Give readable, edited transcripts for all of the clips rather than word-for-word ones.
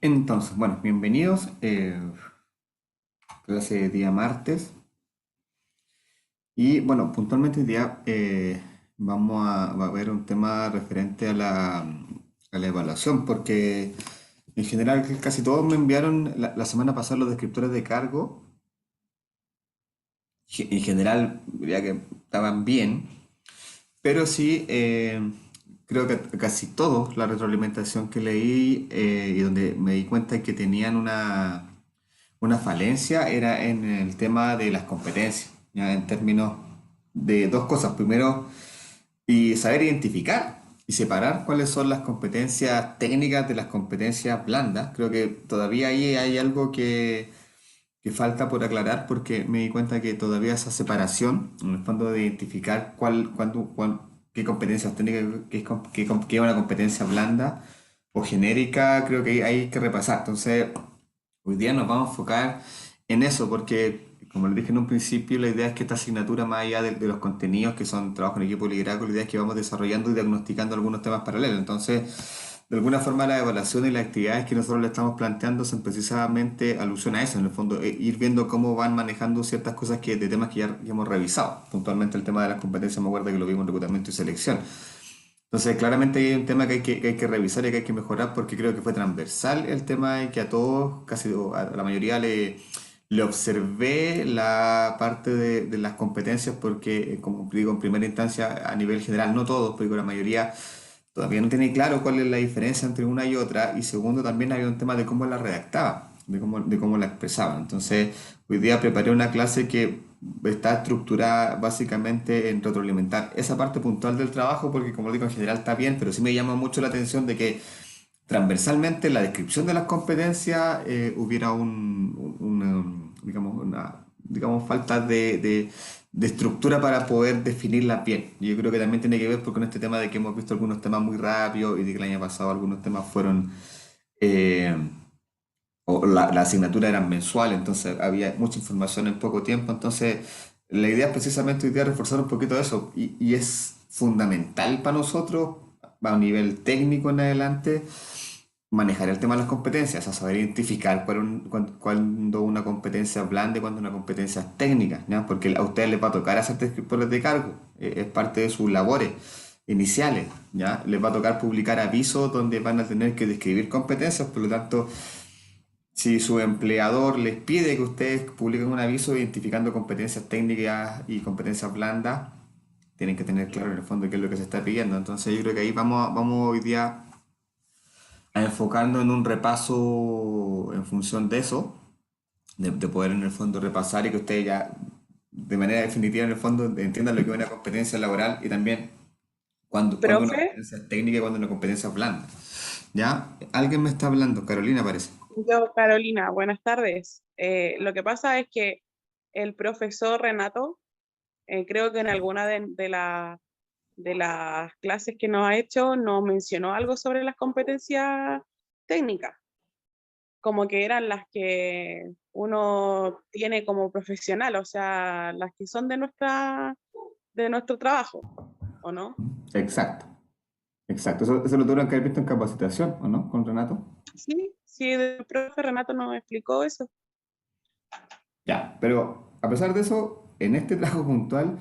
Entonces, bueno, bienvenidos. Clase de día martes. Y bueno, puntualmente hoy día va a ver un tema referente a la evaluación, porque en general casi todos me enviaron la semana pasada los descriptores de cargo. En general, diría que estaban bien, pero sí creo que casi todos la retroalimentación que leí y donde me di cuenta que tenían una falencia era en el tema de las competencias, ¿ya? En términos de dos cosas. Primero, y saber identificar y separar cuáles son las competencias técnicas de las competencias blandas. Creo que todavía ahí hay algo que falta por aclarar porque me di cuenta que todavía esa separación, en el fondo de identificar qué competencias técnicas, qué es una competencia blanda o genérica, creo que hay que repasar. Entonces, hoy día nos vamos a enfocar en eso porque, como les dije en un principio, la idea es que esta asignatura, más allá de los contenidos que son trabajo en equipo de liderazgo, la idea es que vamos desarrollando y diagnosticando algunos temas paralelos. Entonces, de alguna forma, la evaluación y las actividades que nosotros le estamos planteando son precisamente alusión a eso, en el fondo, ir viendo cómo van manejando ciertas cosas de temas que ya hemos revisado. Puntualmente el tema de las competencias, me acuerdo que lo vimos en reclutamiento y selección. Entonces, claramente hay un tema que hay que revisar y que hay que mejorar porque creo que fue transversal el tema y que a todos, casi a la mayoría le observé la parte de las competencias porque, como digo, en primera instancia, a nivel general, no todos, pero digo, la mayoría todavía no tiene claro cuál es la diferencia entre una y otra. Y segundo, también había un tema de cómo la redactaba, de cómo la expresaba. Entonces, hoy día preparé una clase que está estructurada básicamente en retroalimentar esa parte puntual del trabajo, porque como digo, en general está bien, pero sí me llama mucho la atención de que transversalmente en la descripción de las competencias hubiera digamos, falta de estructura para poder definirlas bien. Y yo creo que también tiene que ver porque con este tema de que hemos visto algunos temas muy rápidos y de que el año pasado algunos temas fueron eh, o la asignatura era mensual, entonces había mucha información en poco tiempo. Entonces, la idea es precisamente hoy día reforzar un poquito eso y es fundamental para nosotros, a un nivel técnico en adelante, manejar el tema de las competencias, a saber identificar cuando una competencia es blanda y cuando una competencia es técnica, ¿ya? Porque a ustedes les va a tocar hacer descriptores de cargo, es parte de sus labores iniciales, ¿ya? Les va a tocar publicar avisos donde van a tener que describir competencias, por lo tanto, si su empleador les pide que ustedes publiquen un aviso identificando competencias técnicas y competencias blandas, tienen que tener claro en el fondo qué es lo que se está pidiendo. Entonces yo creo que ahí vamos hoy día a enfocarnos en un repaso en función de eso, de poder en el fondo repasar y que ustedes ya de manera definitiva en el fondo entiendan lo que es una competencia laboral y también cuando una Profe, competencia es técnica y cuando una competencia es blanda. ¿Ya? Alguien me está hablando, Carolina parece. yo, Carolina, buenas tardes. Lo que pasa es que el profesor Renato, creo que en alguna de las clases que nos ha hecho, nos mencionó algo sobre las competencias técnicas, como que eran las que uno tiene como profesional, o sea, las que son de nuestro trabajo, ¿o no? Exacto. Exacto, eso lo tuvieron que haber visto en capacitación, ¿o no? Con Renato. Sí, sí, el profe Renato nos explicó eso. Ya, pero a pesar de eso, en este trabajo puntual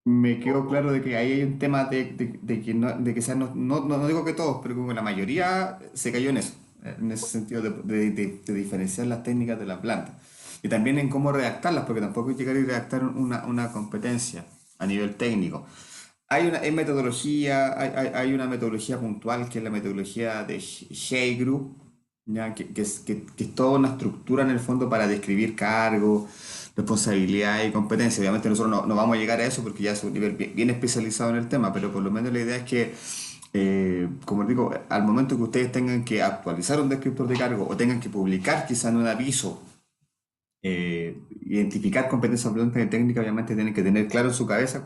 me quedó claro de que ahí hay un tema de que no, de que sea, no digo que todos, pero como la mayoría se cayó en ese sentido de diferenciar las técnicas de la planta. Y también en cómo redactarlas, porque tampoco hay que llegar y redactar una competencia a nivel técnico. Hay metodología, hay una metodología puntual que es la metodología de Hay Group, ¿ya? Que es toda una estructura en el fondo para describir cargos, responsabilidades y competencias. Obviamente nosotros no vamos a llegar a eso porque ya es un nivel bien especializado en el tema, pero por lo menos la idea es que, como les digo, al momento que ustedes tengan que actualizar un descriptor de cargo o tengan que publicar quizá en un aviso, identificar competencias blandas y técnicas, obviamente tienen que tener claro en su cabeza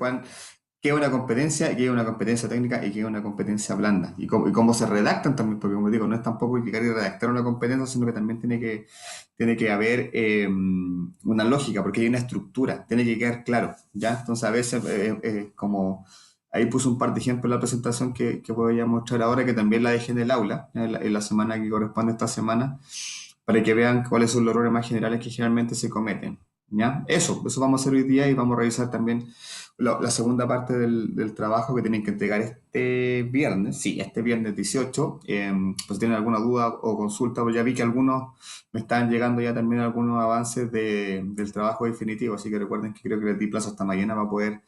qué es una competencia, qué es una competencia técnica y qué es una competencia blanda. Y cómo se redactan también, porque como digo, no es tampoco llegar y redactar una competencia, sino que también tiene que haber una lógica, porque hay una estructura, tiene que quedar claro, ¿ya? Entonces a veces como... Ahí puse un par de ejemplos en la presentación que voy a mostrar ahora, que también la dejé en el aula, en la semana que corresponde a esta semana, para que vean cuáles son los errores más generales que generalmente se cometen. ¿Ya? Eso vamos a hacer hoy día y vamos a revisar también la segunda parte del trabajo que tienen que entregar este viernes. Sí, este viernes 18. Pues si tienen alguna duda o consulta, pues ya vi que algunos me están llegando ya también algunos avances del trabajo definitivo, así que recuerden que creo que les di plazo hasta mañana para poder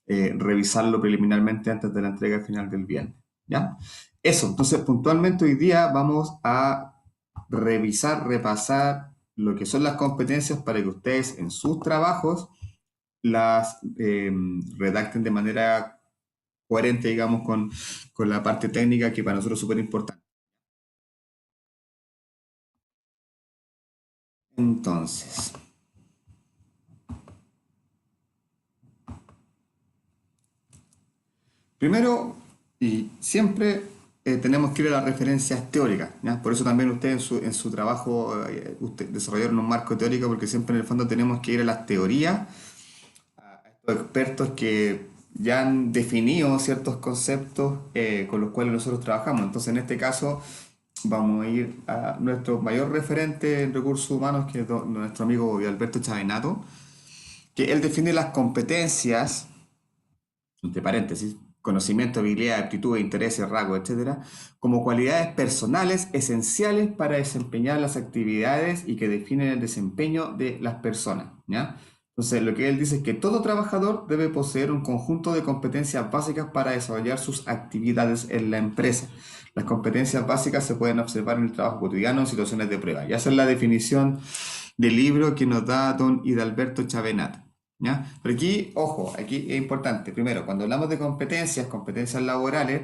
revisarlo preliminarmente antes de la entrega final del viernes. ¿Ya? Eso, entonces puntualmente hoy día vamos a revisar, repasar lo que son las competencias para que ustedes en sus trabajos las redacten de manera coherente, digamos, con la parte técnica que para nosotros es súper importante. Entonces, primero y siempre tenemos que ir a las referencias teóricas, ¿ya? Por eso también ustedes en su trabajo usted, desarrollaron un marco teórico, porque siempre en el fondo tenemos que ir a las teorías, a estos expertos que ya han definido ciertos conceptos con los cuales nosotros trabajamos. Entonces, en este caso, vamos a ir a nuestro mayor referente en recursos humanos, que es nuestro amigo Alberto Chavenato, que él define las competencias entre paréntesis, conocimiento, habilidad, aptitud, intereses, rasgos, etcétera, como cualidades personales esenciales para desempeñar las actividades y que definen el desempeño de las personas, ¿ya? Entonces, lo que él dice es que todo trabajador debe poseer un conjunto de competencias básicas para desarrollar sus actividades en la empresa. Las competencias básicas se pueden observar en el trabajo cotidiano en situaciones de prueba. Y esa es la definición del libro que nos da don Hidalberto Chavenat. ¿Ya? Pero aquí, ojo, aquí es importante. Primero, cuando hablamos de competencias, competencias laborales,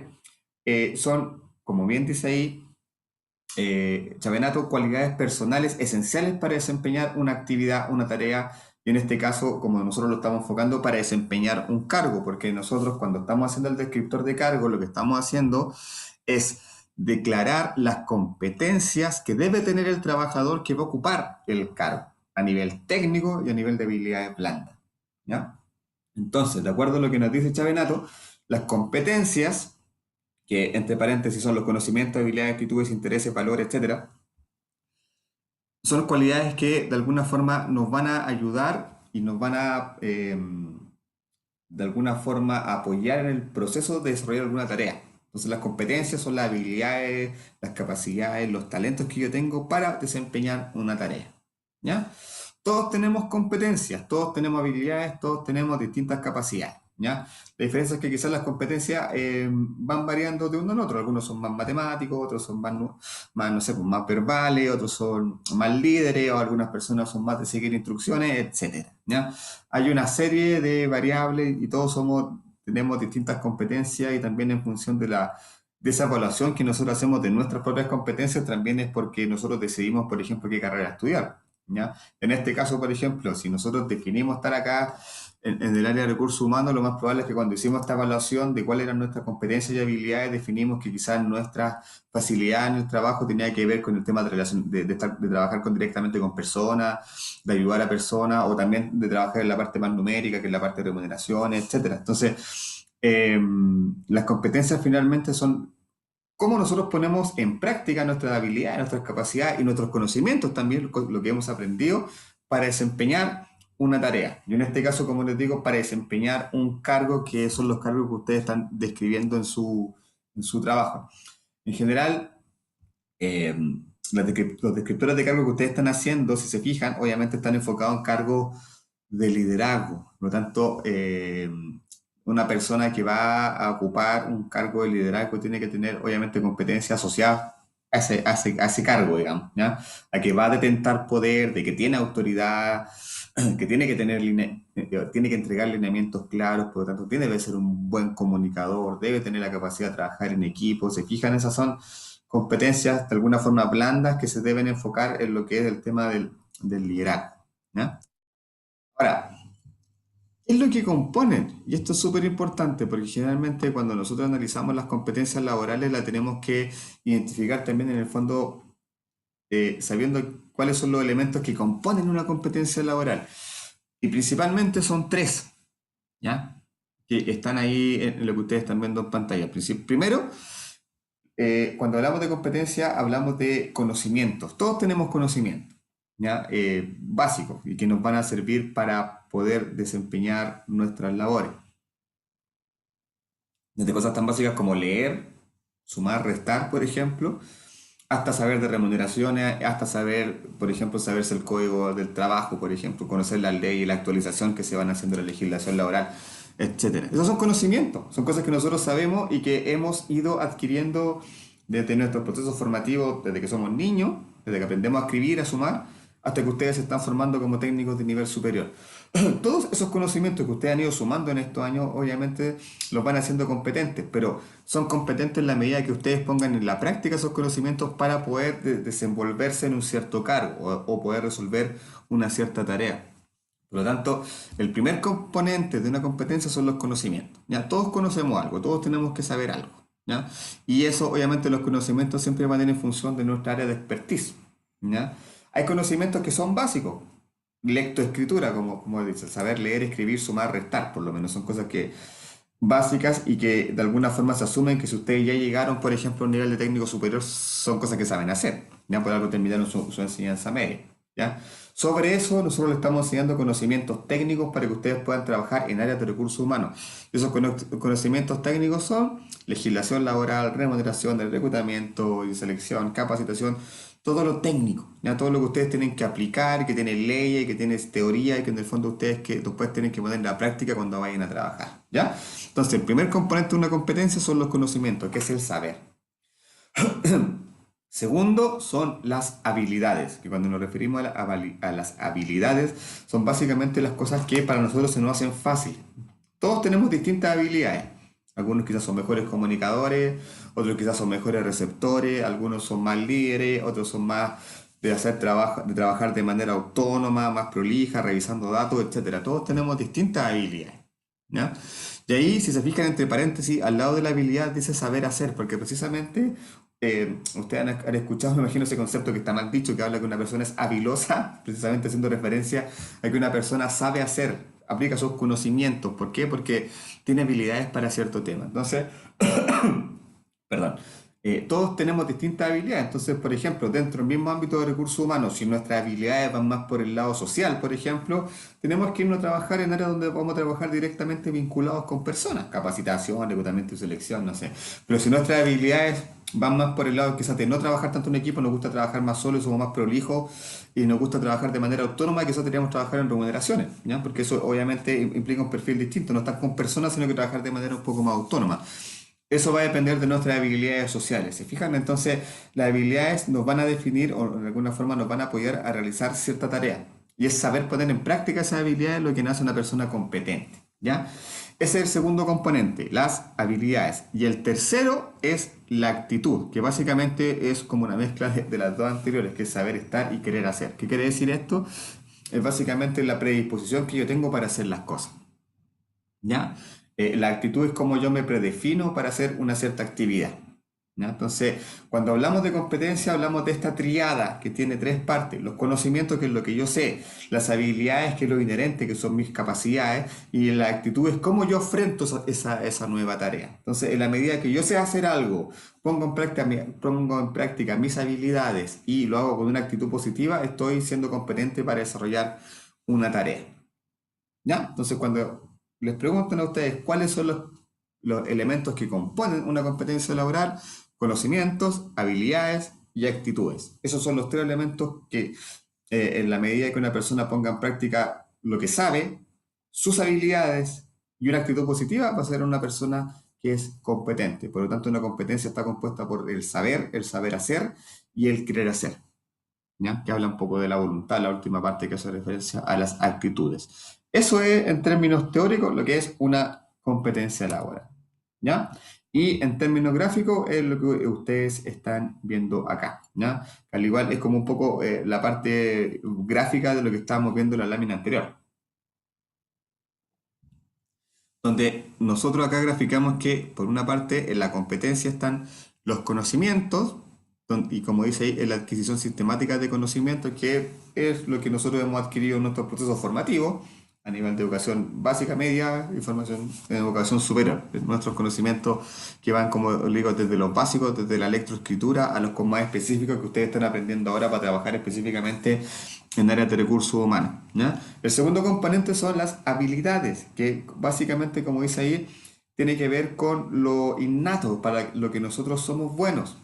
son, como bien dice ahí, Chavenato, cualidades personales esenciales para desempeñar una actividad, una tarea, y en este caso, como nosotros lo estamos enfocando, para desempeñar un cargo, porque nosotros cuando estamos haciendo el descriptor de cargo, lo que estamos haciendo es declarar las competencias que debe tener el trabajador que va a ocupar el cargo, a nivel técnico y a nivel de habilidades blandas. ¿Ya? Entonces, de acuerdo a lo que nos dice Chavenato, las competencias, que entre paréntesis son los conocimientos, habilidades, actitudes, intereses, valores, etcétera, son cualidades que de alguna forma nos van a ayudar y nos van a de alguna forma apoyar en el proceso de desarrollar alguna tarea. Entonces las competencias son las habilidades, las capacidades, los talentos que yo tengo para desempeñar una tarea. ¿Ya? Todos tenemos competencias, todos tenemos habilidades, todos tenemos distintas capacidades. ¿Ya? La diferencia es que quizás las competencias van variando de uno en otro. Algunos son más matemáticos, otros son más, no sé, pues más verbales, otros son más líderes, o algunas personas son más de seguir instrucciones, etcétera. ¿Ya? Hay una serie de variables y todos tenemos distintas competencias y también en función de esa evaluación que nosotros hacemos de nuestras propias competencias, también es porque nosotros decidimos, por ejemplo, qué carrera estudiar. ¿Ya? En este caso, por ejemplo, si nosotros definimos estar acá en el área de recursos humanos, lo más probable es que cuando hicimos esta evaluación de cuáles eran nuestras competencias y habilidades, definimos que quizás nuestra facilidad en el trabajo tenía que ver con el tema de trabajar directamente con personas, de ayudar a personas, o también de trabajar en la parte más numérica, que es la parte de remuneraciones, etcétera. Entonces, las competencias finalmente son cómo nosotros ponemos en práctica nuestras habilidades, nuestras capacidades y nuestros conocimientos también, lo que hemos aprendido para desempeñar una tarea. Y en este caso, como les digo, para desempeñar un cargo que son los cargos que ustedes están describiendo en su trabajo. En general, eh, los descriptores de cargo que ustedes están haciendo, si se fijan, obviamente están enfocados en cargos de liderazgo. Por lo tanto, una persona que va a ocupar un cargo de liderazgo tiene que tener, obviamente, competencias asociadas a ese cargo, digamos, ¿ya? A que va a detentar poder, de que tiene autoridad, que tiene que tener tiene que entregar lineamientos claros, por lo tanto, tiene que ser un buen comunicador, debe tener la capacidad de trabajar en equipo. Se fijan, esas son competencias de alguna forma blandas que se deben enfocar en lo que es el tema del liderazgo, ¿ya? Ahora, ¿qué es lo que componen? Y esto es súper importante porque generalmente cuando nosotros analizamos las competencias laborales las tenemos que identificar también en el fondo sabiendo cuáles son los elementos que componen una competencia laboral. Y principalmente son tres, ¿ya? que están ahí en lo que ustedes están viendo en pantalla. Primero, cuando hablamos de competencia, hablamos de conocimientos. Todos tenemos conocimientos, ¿ya? Básicos y que nos van a servir para poder desempeñar nuestras labores. Desde cosas tan básicas como leer, sumar, restar, por ejemplo, hasta saber de remuneraciones, hasta saber, por ejemplo, saberse el código del trabajo, por ejemplo, conocer la ley y la actualización que se van haciendo de la legislación laboral, etcétera. Esos son conocimientos, son cosas que nosotros sabemos y que hemos ido adquiriendo desde nuestros procesos formativos, desde que somos niños, desde que aprendemos a escribir, a sumar, hasta que ustedes se están formando como técnicos de nivel superior. Todos esos conocimientos que ustedes han ido sumando en estos años, obviamente los van haciendo competentes, pero son competentes en la medida que ustedes pongan en la práctica esos conocimientos para poder desenvolverse en un cierto cargo o poder resolver una cierta tarea. Por lo tanto, el primer componente de una competencia son los conocimientos. ¿Ya? Todos conocemos algo, todos tenemos que saber algo. ¿Ya? Y eso, obviamente, los conocimientos siempre van a ir en función de nuestra área de expertise. ¿Ya? Hay conocimientos que son básicos, lectoescritura, como dice, saber leer, escribir, sumar, restar, por lo menos son cosas que básicas y que de alguna forma se asumen que si ustedes ya llegaron, por ejemplo, a un nivel de técnico superior, son cosas que saben hacer, ya por algo terminaron su enseñanza media, ¿ya? Sobre eso, nosotros le estamos enseñando conocimientos técnicos para que ustedes puedan trabajar en áreas de recursos humanos. Y esos conocimientos técnicos son legislación laboral, remuneración del reclutamiento y selección, capacitación, todo lo técnico, ¿ya? Todo lo que ustedes tienen que aplicar, que tiene leyes, que tiene teoría y que en el fondo ustedes que después tienen que poner en la práctica cuando vayan a trabajar, ¿ya? Entonces, el primer componente de una competencia son los conocimientos, que es el saber. Segundo, son las habilidades, que cuando nos referimos a las habilidades, son básicamente las cosas que para nosotros se nos hacen fácil. Todos tenemos distintas habilidades. Algunos quizás son mejores comunicadores, otros quizás son mejores receptores, algunos son más líderes, otros son más de hacer trabajo, de trabajar de manera autónoma, más prolija, revisando datos, etcétera. Todos tenemos distintas habilidades, ¿ya? Y ahí, si se fijan entre paréntesis, al lado de la habilidad dice saber hacer, porque precisamente ustedes han escuchado, me imagino, ese concepto que está mal dicho, que habla que una persona es habilosa, precisamente haciendo referencia a que una persona sabe hacer, aplica sus conocimientos. ¿Por qué? Porque tiene habilidades para cierto tema. Entonces, perdón, todos tenemos distintas habilidades. Entonces, por ejemplo, dentro del mismo ámbito de recursos humanos, si nuestras habilidades van más por el lado social, por ejemplo, tenemos que irnos a trabajar en áreas donde vamos a trabajar directamente vinculados con personas, capacitación, reclutamiento y selección, no sé. Pero si nuestras habilidades van más por el lado quizás de no trabajar tanto en equipo, nos gusta trabajar más solo y somos más prolijos y nos gusta trabajar de manera autónoma, quizás deberíamos trabajar en remuneraciones, ¿ya? Porque eso obviamente implica un perfil distinto, no estar con personas, sino que trabajar de manera un poco más autónoma. Eso va a depender de nuestras habilidades sociales. ¿Se fijan? Entonces, las habilidades nos van a definir o de alguna forma nos van a apoyar a realizar cierta tarea. Y es saber poner en práctica esas habilidades lo que nace una persona competente. ¿Ya? Ese es el segundo componente, las habilidades. Y el tercero es la actitud, que básicamente es como una mezcla de las dos anteriores, que es saber estar y querer hacer. ¿Qué quiere decir esto? Es básicamente la predisposición que yo tengo para hacer las cosas. ¿Ya? La actitud es como yo me predefino para hacer una cierta actividad. ¿Ya? Entonces, cuando hablamos de competencia, hablamos de esta triada que tiene tres partes: los conocimientos, que es lo que yo sé; las habilidades, que es lo inherente, que son mis capacidades; y la actitud es cómo yo enfrento esa nueva tarea. Entonces, en la medida que yo sé hacer algo, pongo en práctica mis habilidades y lo hago con una actitud positiva, estoy siendo competente para desarrollar una tarea. ¿Ya? Entonces, cuando les preguntan a ustedes cuáles son los elementos que componen una competencia laboral: conocimientos, habilidades y actitudes. Esos son los tres elementos que, en la medida que una persona ponga en práctica lo que sabe, sus habilidades y una actitud positiva, va a ser una persona que es competente. Por lo tanto, una competencia está compuesta por el saber hacer y el querer hacer. ¿Ya? Que habla un poco de la voluntad, la última parte que hace referencia a las actitudes. Eso es, en términos teóricos, lo que es una competencia laboral. ¿Ya? Y en términos gráficos es lo que ustedes están viendo acá. ¿Ya? Al igual es como un poco la parte gráfica de lo que estábamos viendo en la lámina anterior, donde nosotros acá graficamos que, por una parte, en la competencia están los conocimientos, y como dice ahí, en la adquisición sistemática de conocimientos, que es lo que nosotros hemos adquirido en nuestros procesos formativos, a nivel de educación básica, media y formación en educación superior. Nuestros conocimientos que van, como digo, desde los básicos, desde la lectoescritura a los con más específicos que ustedes están aprendiendo ahora para trabajar específicamente en áreas de recursos humanos, ¿ya? El segundo componente son las habilidades, que básicamente, como dice ahí, tiene que ver con lo innato, para lo que nosotros somos buenos,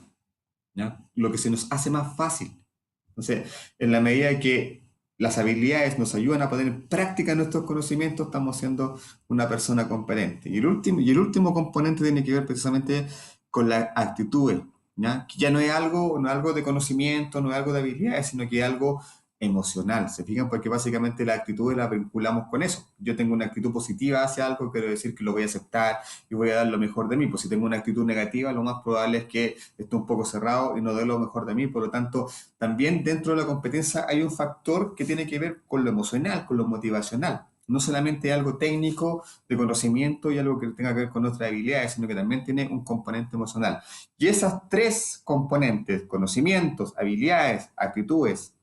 ¿ya? Lo que se nos hace más fácil. Entonces, en la medida que las habilidades nos ayudan a poner en práctica nuestros conocimientos, estamos siendo una persona competente. Y el último componente tiene que ver precisamente con las actitudes, ¿ya? Que ya no es algo de conocimiento, no es algo de habilidades, sino que es algo emocional. ¿Se fijan? Porque básicamente las actitudes las vinculamos con eso. Yo tengo una actitud positiva hacia algo, quiero decir que lo voy a aceptar y voy a dar lo mejor de mí. Pues si tengo una actitud negativa, lo más probable es que esté un poco cerrado y no dé lo mejor de mí. Por lo tanto, también dentro de la competencia hay un factor que tiene que ver con lo emocional, con lo motivacional. No solamente algo técnico de conocimiento y algo que tenga que ver con nuestras habilidades, sino que también tiene un componente emocional. Y esas tres componentes, conocimientos, habilidades, actitudes,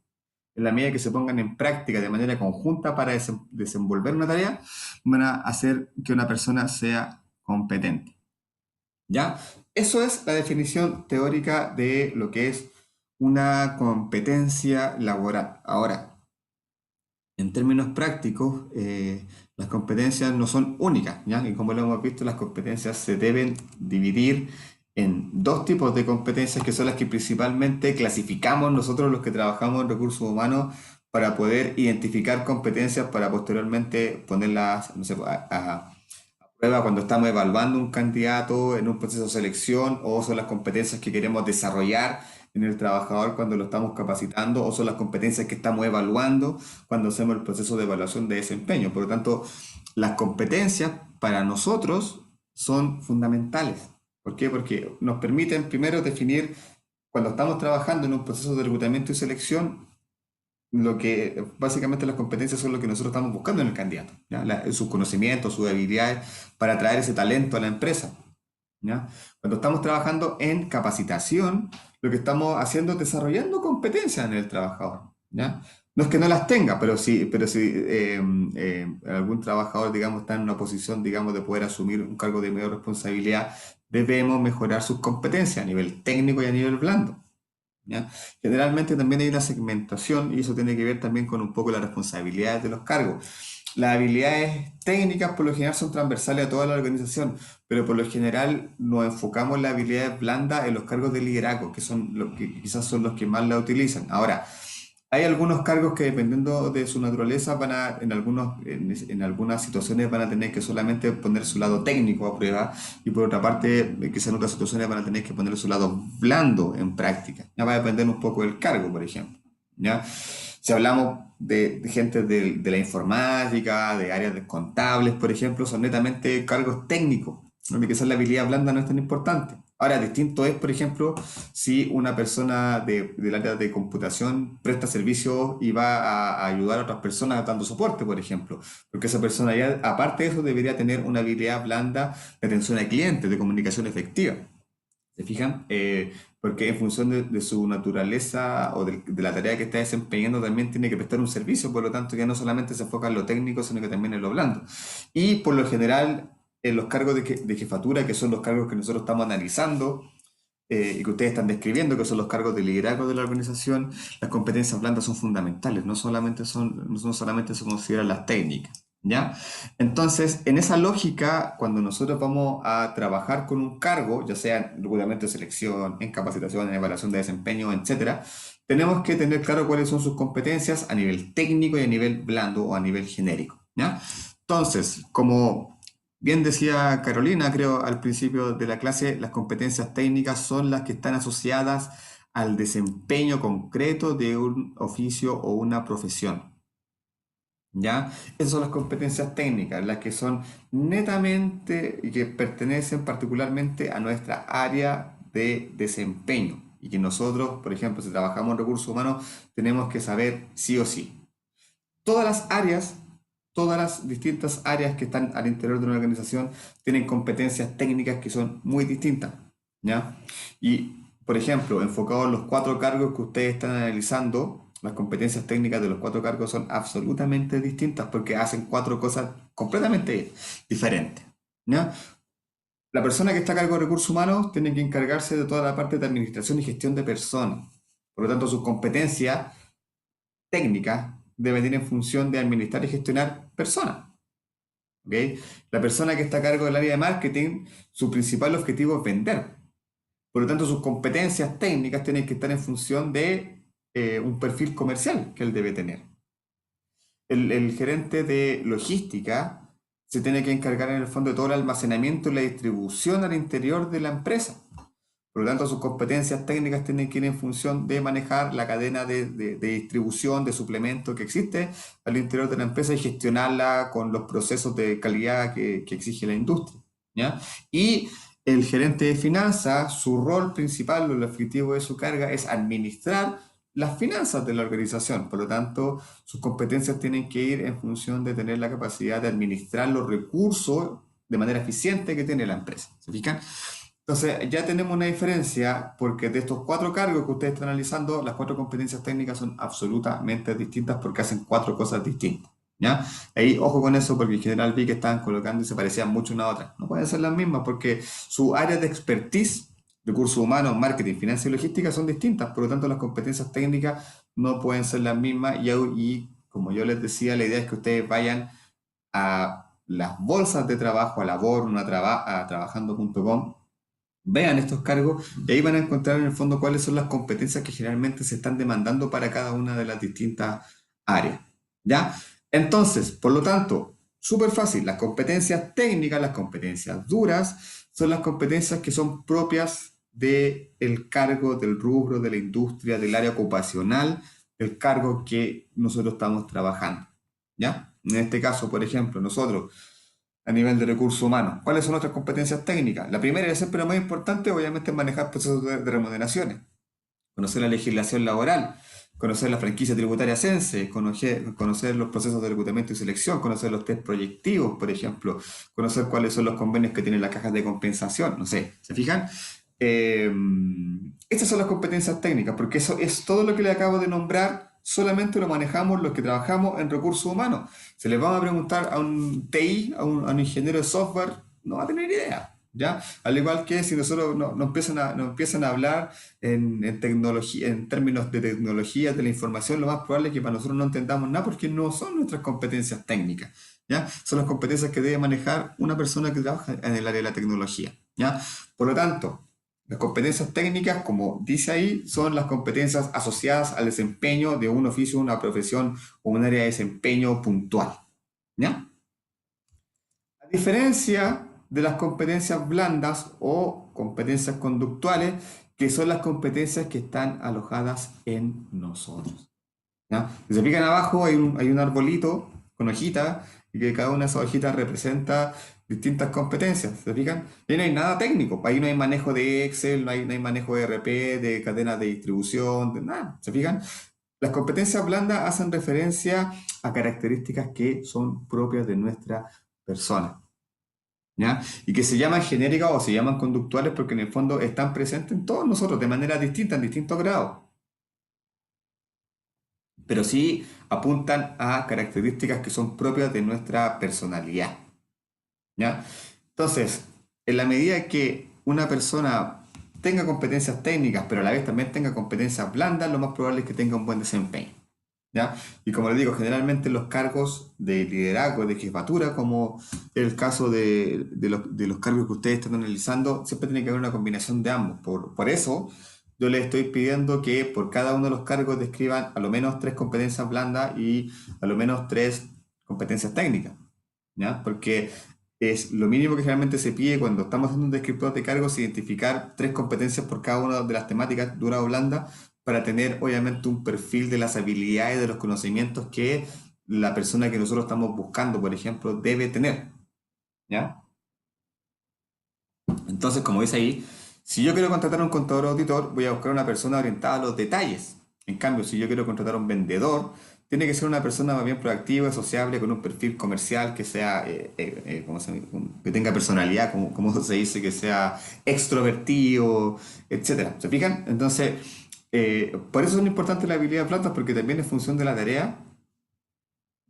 en la medida que se pongan en práctica de manera conjunta para desenvolver una tarea, van a hacer que una persona sea competente. ¿Ya? Eso es la definición teórica de lo que es una competencia laboral. Ahora, en términos prácticos, las competencias no son únicas, ¿ya? Y como lo hemos visto, las competencias se deben dividir en dos tipos de competencias que son las que principalmente clasificamos nosotros los que trabajamos en recursos humanos para poder identificar competencias para posteriormente ponerlas, no sé, prueba cuando estamos evaluando un candidato en un proceso de selección, o son las competencias que queremos desarrollar en el trabajador cuando lo estamos capacitando, o son las competencias que estamos evaluando cuando hacemos el proceso de evaluación de desempeño. Por lo tanto, las competencias para nosotros son fundamentales. ¿Por qué? Porque nos permiten primero definir, cuando estamos trabajando en un proceso de reclutamiento y selección, lo que básicamente las competencias son lo que nosotros estamos buscando en el candidato, ¿ya? Sus conocimientos, sus habilidades para atraer ese talento a la empresa, ¿ya? Cuando estamos trabajando en capacitación, lo que estamos haciendo es desarrollando competencias en el trabajador, ¿ya? No es que no las tenga, pero si algún trabajador, digamos, está en una posición, digamos, de poder asumir un cargo de mayor responsabilidad, debemos mejorar sus competencias a nivel técnico y a nivel blando, ¿ya? Generalmente también hay una segmentación y eso tiene que ver también con un poco las responsabilidades de los cargos. Las habilidades técnicas por lo general son transversales a toda la organización, pero por lo general nos enfocamos en las habilidades blandas en los cargos de liderazgo, que son los que quizás son los que más la utilizan. Ahora, hay algunos cargos que dependiendo de su naturaleza en algunas situaciones van a tener que solamente poner su lado técnico a prueba, y por otra parte quizás en otras situaciones van a tener que poner su lado blando en práctica. Ya va a depender un poco del cargo, por ejemplo. ¿Ya? Si hablamos de gente de la informática, de áreas de contables, por ejemplo, son netamente cargos técnicos, donde quizás la habilidad blanda no es tan importante. Ahora, distinto es, por ejemplo, si una persona del área de computación presta servicios y va a ayudar a otras personas dando soporte, por ejemplo, porque esa persona ya, aparte de eso, debería tener una habilidad blanda de atención al cliente, de comunicación efectiva. ¿Se fijan? Porque en función de su naturaleza o de la tarea que está desempeñando también tiene que prestar un servicio, por lo tanto ya no solamente se enfoca en lo técnico, sino que también en lo blando. Y por lo general, en los cargos de jefatura, que son los cargos que nosotros estamos analizando y que ustedes están describiendo, que son los cargos de liderazgo de la organización, las competencias blandas son fundamentales, no solamente se consideran las técnicas, ¿ya? Entonces, en esa lógica, cuando nosotros vamos a trabajar con un cargo, ya sea en reclutamiento de selección, en capacitación, en evaluación de desempeño, etcétera, tenemos que tener claro cuáles son sus competencias a nivel técnico y a nivel blando o a nivel genérico, ¿ya? Entonces, como bien decía Carolina, creo, al principio de la clase, las competencias técnicas son las que están asociadas al desempeño concreto de un oficio o una profesión. ¿Ya? Esas son las competencias técnicas, las que son netamente y que pertenecen particularmente a nuestra área de desempeño. Y que nosotros, por ejemplo, si trabajamos en recursos humanos, tenemos que saber sí o sí. Todas las áreas, todas las distintas áreas que están al interior de una organización tienen competencias técnicas que son muy distintas, ¿ya? Y, por ejemplo, enfocado en los cuatro cargos que ustedes están analizando, las competencias técnicas de los 4 cargos son absolutamente distintas porque hacen 4 cosas completamente diferentes. ¿Ya? La persona que está a cargo de recursos humanos tiene que encargarse de toda la parte de administración y gestión de personas. Por lo tanto, sus competencias técnicas deben ir en función de administrar y gestionar personas. ¿Okay? La persona que está a cargo del área de marketing, su principal objetivo es vender. Por lo tanto, sus competencias técnicas tienen que estar en función de un perfil comercial que él debe tener. El gerente de logística se tiene que encargar en el fondo de todo el almacenamiento y la distribución al interior de la empresa. Por lo tanto, sus competencias técnicas tienen que ir en función de manejar la cadena de distribución de suplementos que existe al interior de la empresa y gestionarla con los procesos de calidad que exige la industria. ¿Ya? Y el gerente de finanzas, su rol principal o el objetivo de su carga es administrar las finanzas de la organización. Por lo tanto, sus competencias tienen que ir en función de tener la capacidad de administrar los recursos de manera eficiente que tiene la empresa. ¿Se fijan? Entonces, ya tenemos una diferencia porque de estos 4 cargos que ustedes están analizando, las 4 competencias técnicas son absolutamente distintas porque hacen 4 cosas distintas. ¿Ya? Ahí, ojo con eso, porque en general vi que estaban colocando y se parecían mucho una a otra. No pueden ser las mismas porque su área de expertise, recursos humanos, marketing, finanzas y logística son distintas. Por lo tanto, las competencias técnicas no pueden ser las mismas. Y como yo les decía, la idea es que ustedes vayan a las bolsas de trabajo, a Labor, a trabajando.com, vean estos cargos y ahí van a encontrar en el fondo cuáles son las competencias que generalmente se están demandando para cada una de las distintas áreas. ¿Ya? Entonces, por lo tanto, súper fácil, las competencias técnicas, las competencias duras, son las competencias que son propias del cargo, del rubro, de la industria, del área ocupacional, del cargo que nosotros estamos trabajando. ¿Ya? En este caso, por ejemplo, nosotros a nivel de recursos humanos. ¿Cuáles son nuestras competencias técnicas? La primera y siempre la más importante, obviamente, es manejar procesos de remuneraciones, conocer la legislación laboral, conocer la franquicia tributaria CENSE, conocer los procesos de reclutamiento y selección, conocer los test proyectivos, por ejemplo, conocer cuáles son los convenios que tienen las cajas de compensación, no sé, ¿se fijan? Eh, Estas son las competencias técnicas, porque eso es todo lo que le acabo de nombrar, solamente lo manejamos los que trabajamos en recursos humanos. Se les va a preguntar a un TI, a un ingeniero de software, no va a tener idea, ¿ya? Al igual que si nosotros nos empiezan a hablar en tecnología, en términos de tecnología, de la información, lo más probable es que para nosotros no entendamos nada porque no son nuestras competencias técnicas, ¿ya? Son las competencias que debe manejar una persona que trabaja en el área de la tecnología, ¿ya? Por lo tanto, las competencias técnicas, como dice ahí, son las competencias asociadas al desempeño de un oficio, una profesión o un área de desempeño puntual, ¿ya? A diferencia de las competencias blandas o competencias conductuales, que son las competencias que están alojadas en nosotros, ¿ya? Si se fijan abajo hay un arbolito con hojitas y que cada una de esas hojitas representa distintas competencias, ¿se fijan? Y no hay nada técnico, ahí no hay manejo de Excel, no hay manejo de RP, de cadenas de distribución, de nada, ¿se fijan? Las competencias blandas hacen referencia a características que son propias de nuestra persona, ¿ya? Y que se llaman genéricas o se llaman conductuales porque en el fondo están presentes en todos nosotros de manera distinta, en distintos grados, pero sí apuntan a características que son propias de nuestra personalidad, ¿ya? Entonces, en la medida que una persona tenga competencias técnicas, pero a la vez también tenga competencias blandas, lo más probable es que tenga un buen desempeño, ¿ya? Y como les digo, generalmente los cargos de liderazgo, de jefatura, como el caso de los cargos que ustedes están analizando, siempre tiene que haber una combinación de ambos. Por eso, yo les estoy pidiendo que por cada uno de los cargos describan a lo menos 3 competencias blandas y a lo menos 3 competencias técnicas, ¿ya? Porque es lo mínimo que generalmente se pide cuando estamos haciendo un descriptor de cargos, identificar 3 competencias por cada una de las temáticas, dura o blanda, para tener obviamente un perfil de las habilidades, de los conocimientos que la persona que nosotros estamos buscando, por ejemplo, debe tener, ¿ya? Entonces, como dice ahí, si yo quiero contratar a un contador auditor, voy a buscar una persona orientada a los detalles. En cambio, si yo quiero contratar a un vendedor, tiene que ser una persona más bien proactiva, sociable, con un perfil comercial que sea, que tenga personalidad, como se dice, que sea extrovertido, etcétera. ¿Se fijan? Entonces, por eso son importantes las habilidades blandas, porque también en función de la tarea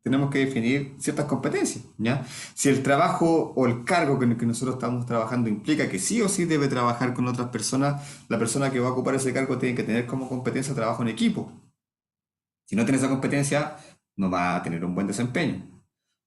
tenemos que definir ciertas competencias, ¿ya? Si el trabajo o el cargo con el que nosotros estamos trabajando implica que sí o sí debe trabajar con otras personas, la persona que va a ocupar ese cargo tiene que tener como competencia trabajo en equipo. Si no tiene esa competencia, no va a tener un buen desempeño.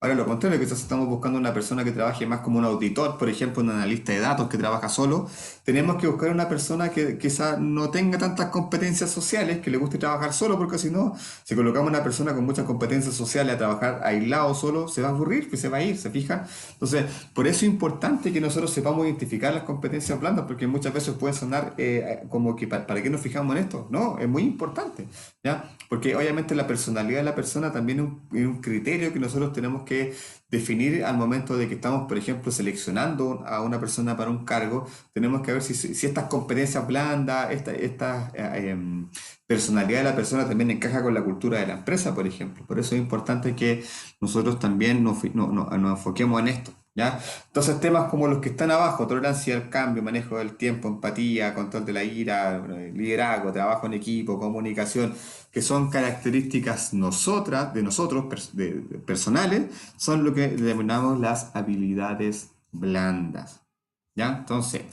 Ahora, lo contrario, quizás estamos buscando una persona que trabaje más como un auditor, por ejemplo, un analista de datos que trabaja solo. Tenemos que buscar una persona que quizás no tenga tantas competencias sociales, que le guste trabajar solo, porque si no, si colocamos una persona con muchas competencias sociales a trabajar aislado solo, se va a aburrir, pues se va a ir, ¿se fijan? Entonces, por eso es importante que nosotros sepamos identificar las competencias blandas, porque muchas veces puede sonar como que ¿para qué nos fijamos en esto? No, es muy importante, ¿ya? Porque obviamente la personalidad de la persona también es un criterio que nosotros tenemos que definir al momento de que estamos, por ejemplo, seleccionando a una persona para un cargo. Tenemos que ver si estas competencias blandas, esta personalidad de la persona también encaja con la cultura de la empresa, por ejemplo. Por eso es importante que nosotros también nos enfoquemos en esto. ¿Ya? Entonces temas como los que están abajo, tolerancia al cambio, manejo del tiempo, empatía, control de la ira, liderazgo, trabajo en equipo, comunicación, que son características de nosotros, personales, son lo que denominamos las habilidades blandas. ¿Ya? Entonces,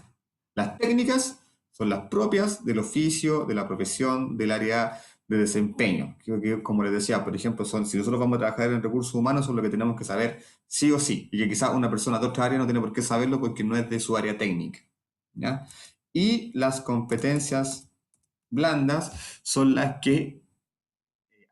las técnicas son las propias del oficio, de la profesión, del área de desempeño. Como les decía, por ejemplo, si nosotros vamos a trabajar en recursos humanos, son lo que tenemos que saber sí o sí, y que quizás una persona de otra área no tiene por qué saberlo porque no es de su área técnica. ¿Ya? Y las competencias blandas son las que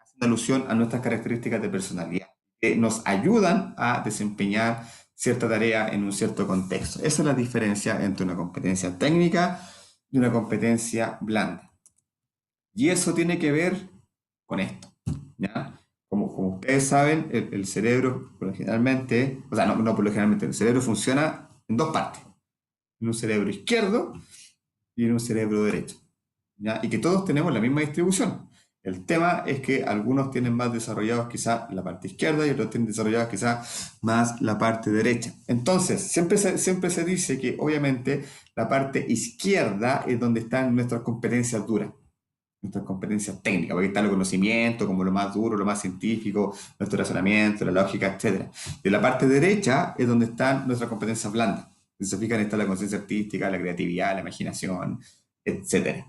hacen alusión a nuestras características de personalidad, que nos ayudan a desempeñar cierta tarea en un cierto contexto. Esa es la diferencia entre una competencia técnica y una competencia blanda. Y eso tiene que ver con esto, ¿ya? Como ustedes saben, el cerebro, por lo generalmente, o sea, no por lo generalmente, el cerebro funciona en dos partes, en un cerebro izquierdo y en un cerebro derecho, ¿ya? Y que todos tenemos la misma distribución. El tema es que algunos tienen más desarrollados quizá la parte izquierda y otros tienen desarrollados quizá más la parte derecha. Entonces, siempre se dice que obviamente la parte izquierda es donde están nuestras competencias duras, nuestras competencias técnicas, porque está el conocimiento, como lo más duro, lo más científico, nuestro razonamiento, la lógica, etcétera. De la parte derecha es donde están nuestras competencias blandas. Si se fijan, está la conciencia artística, la creatividad, la imaginación, etcétera.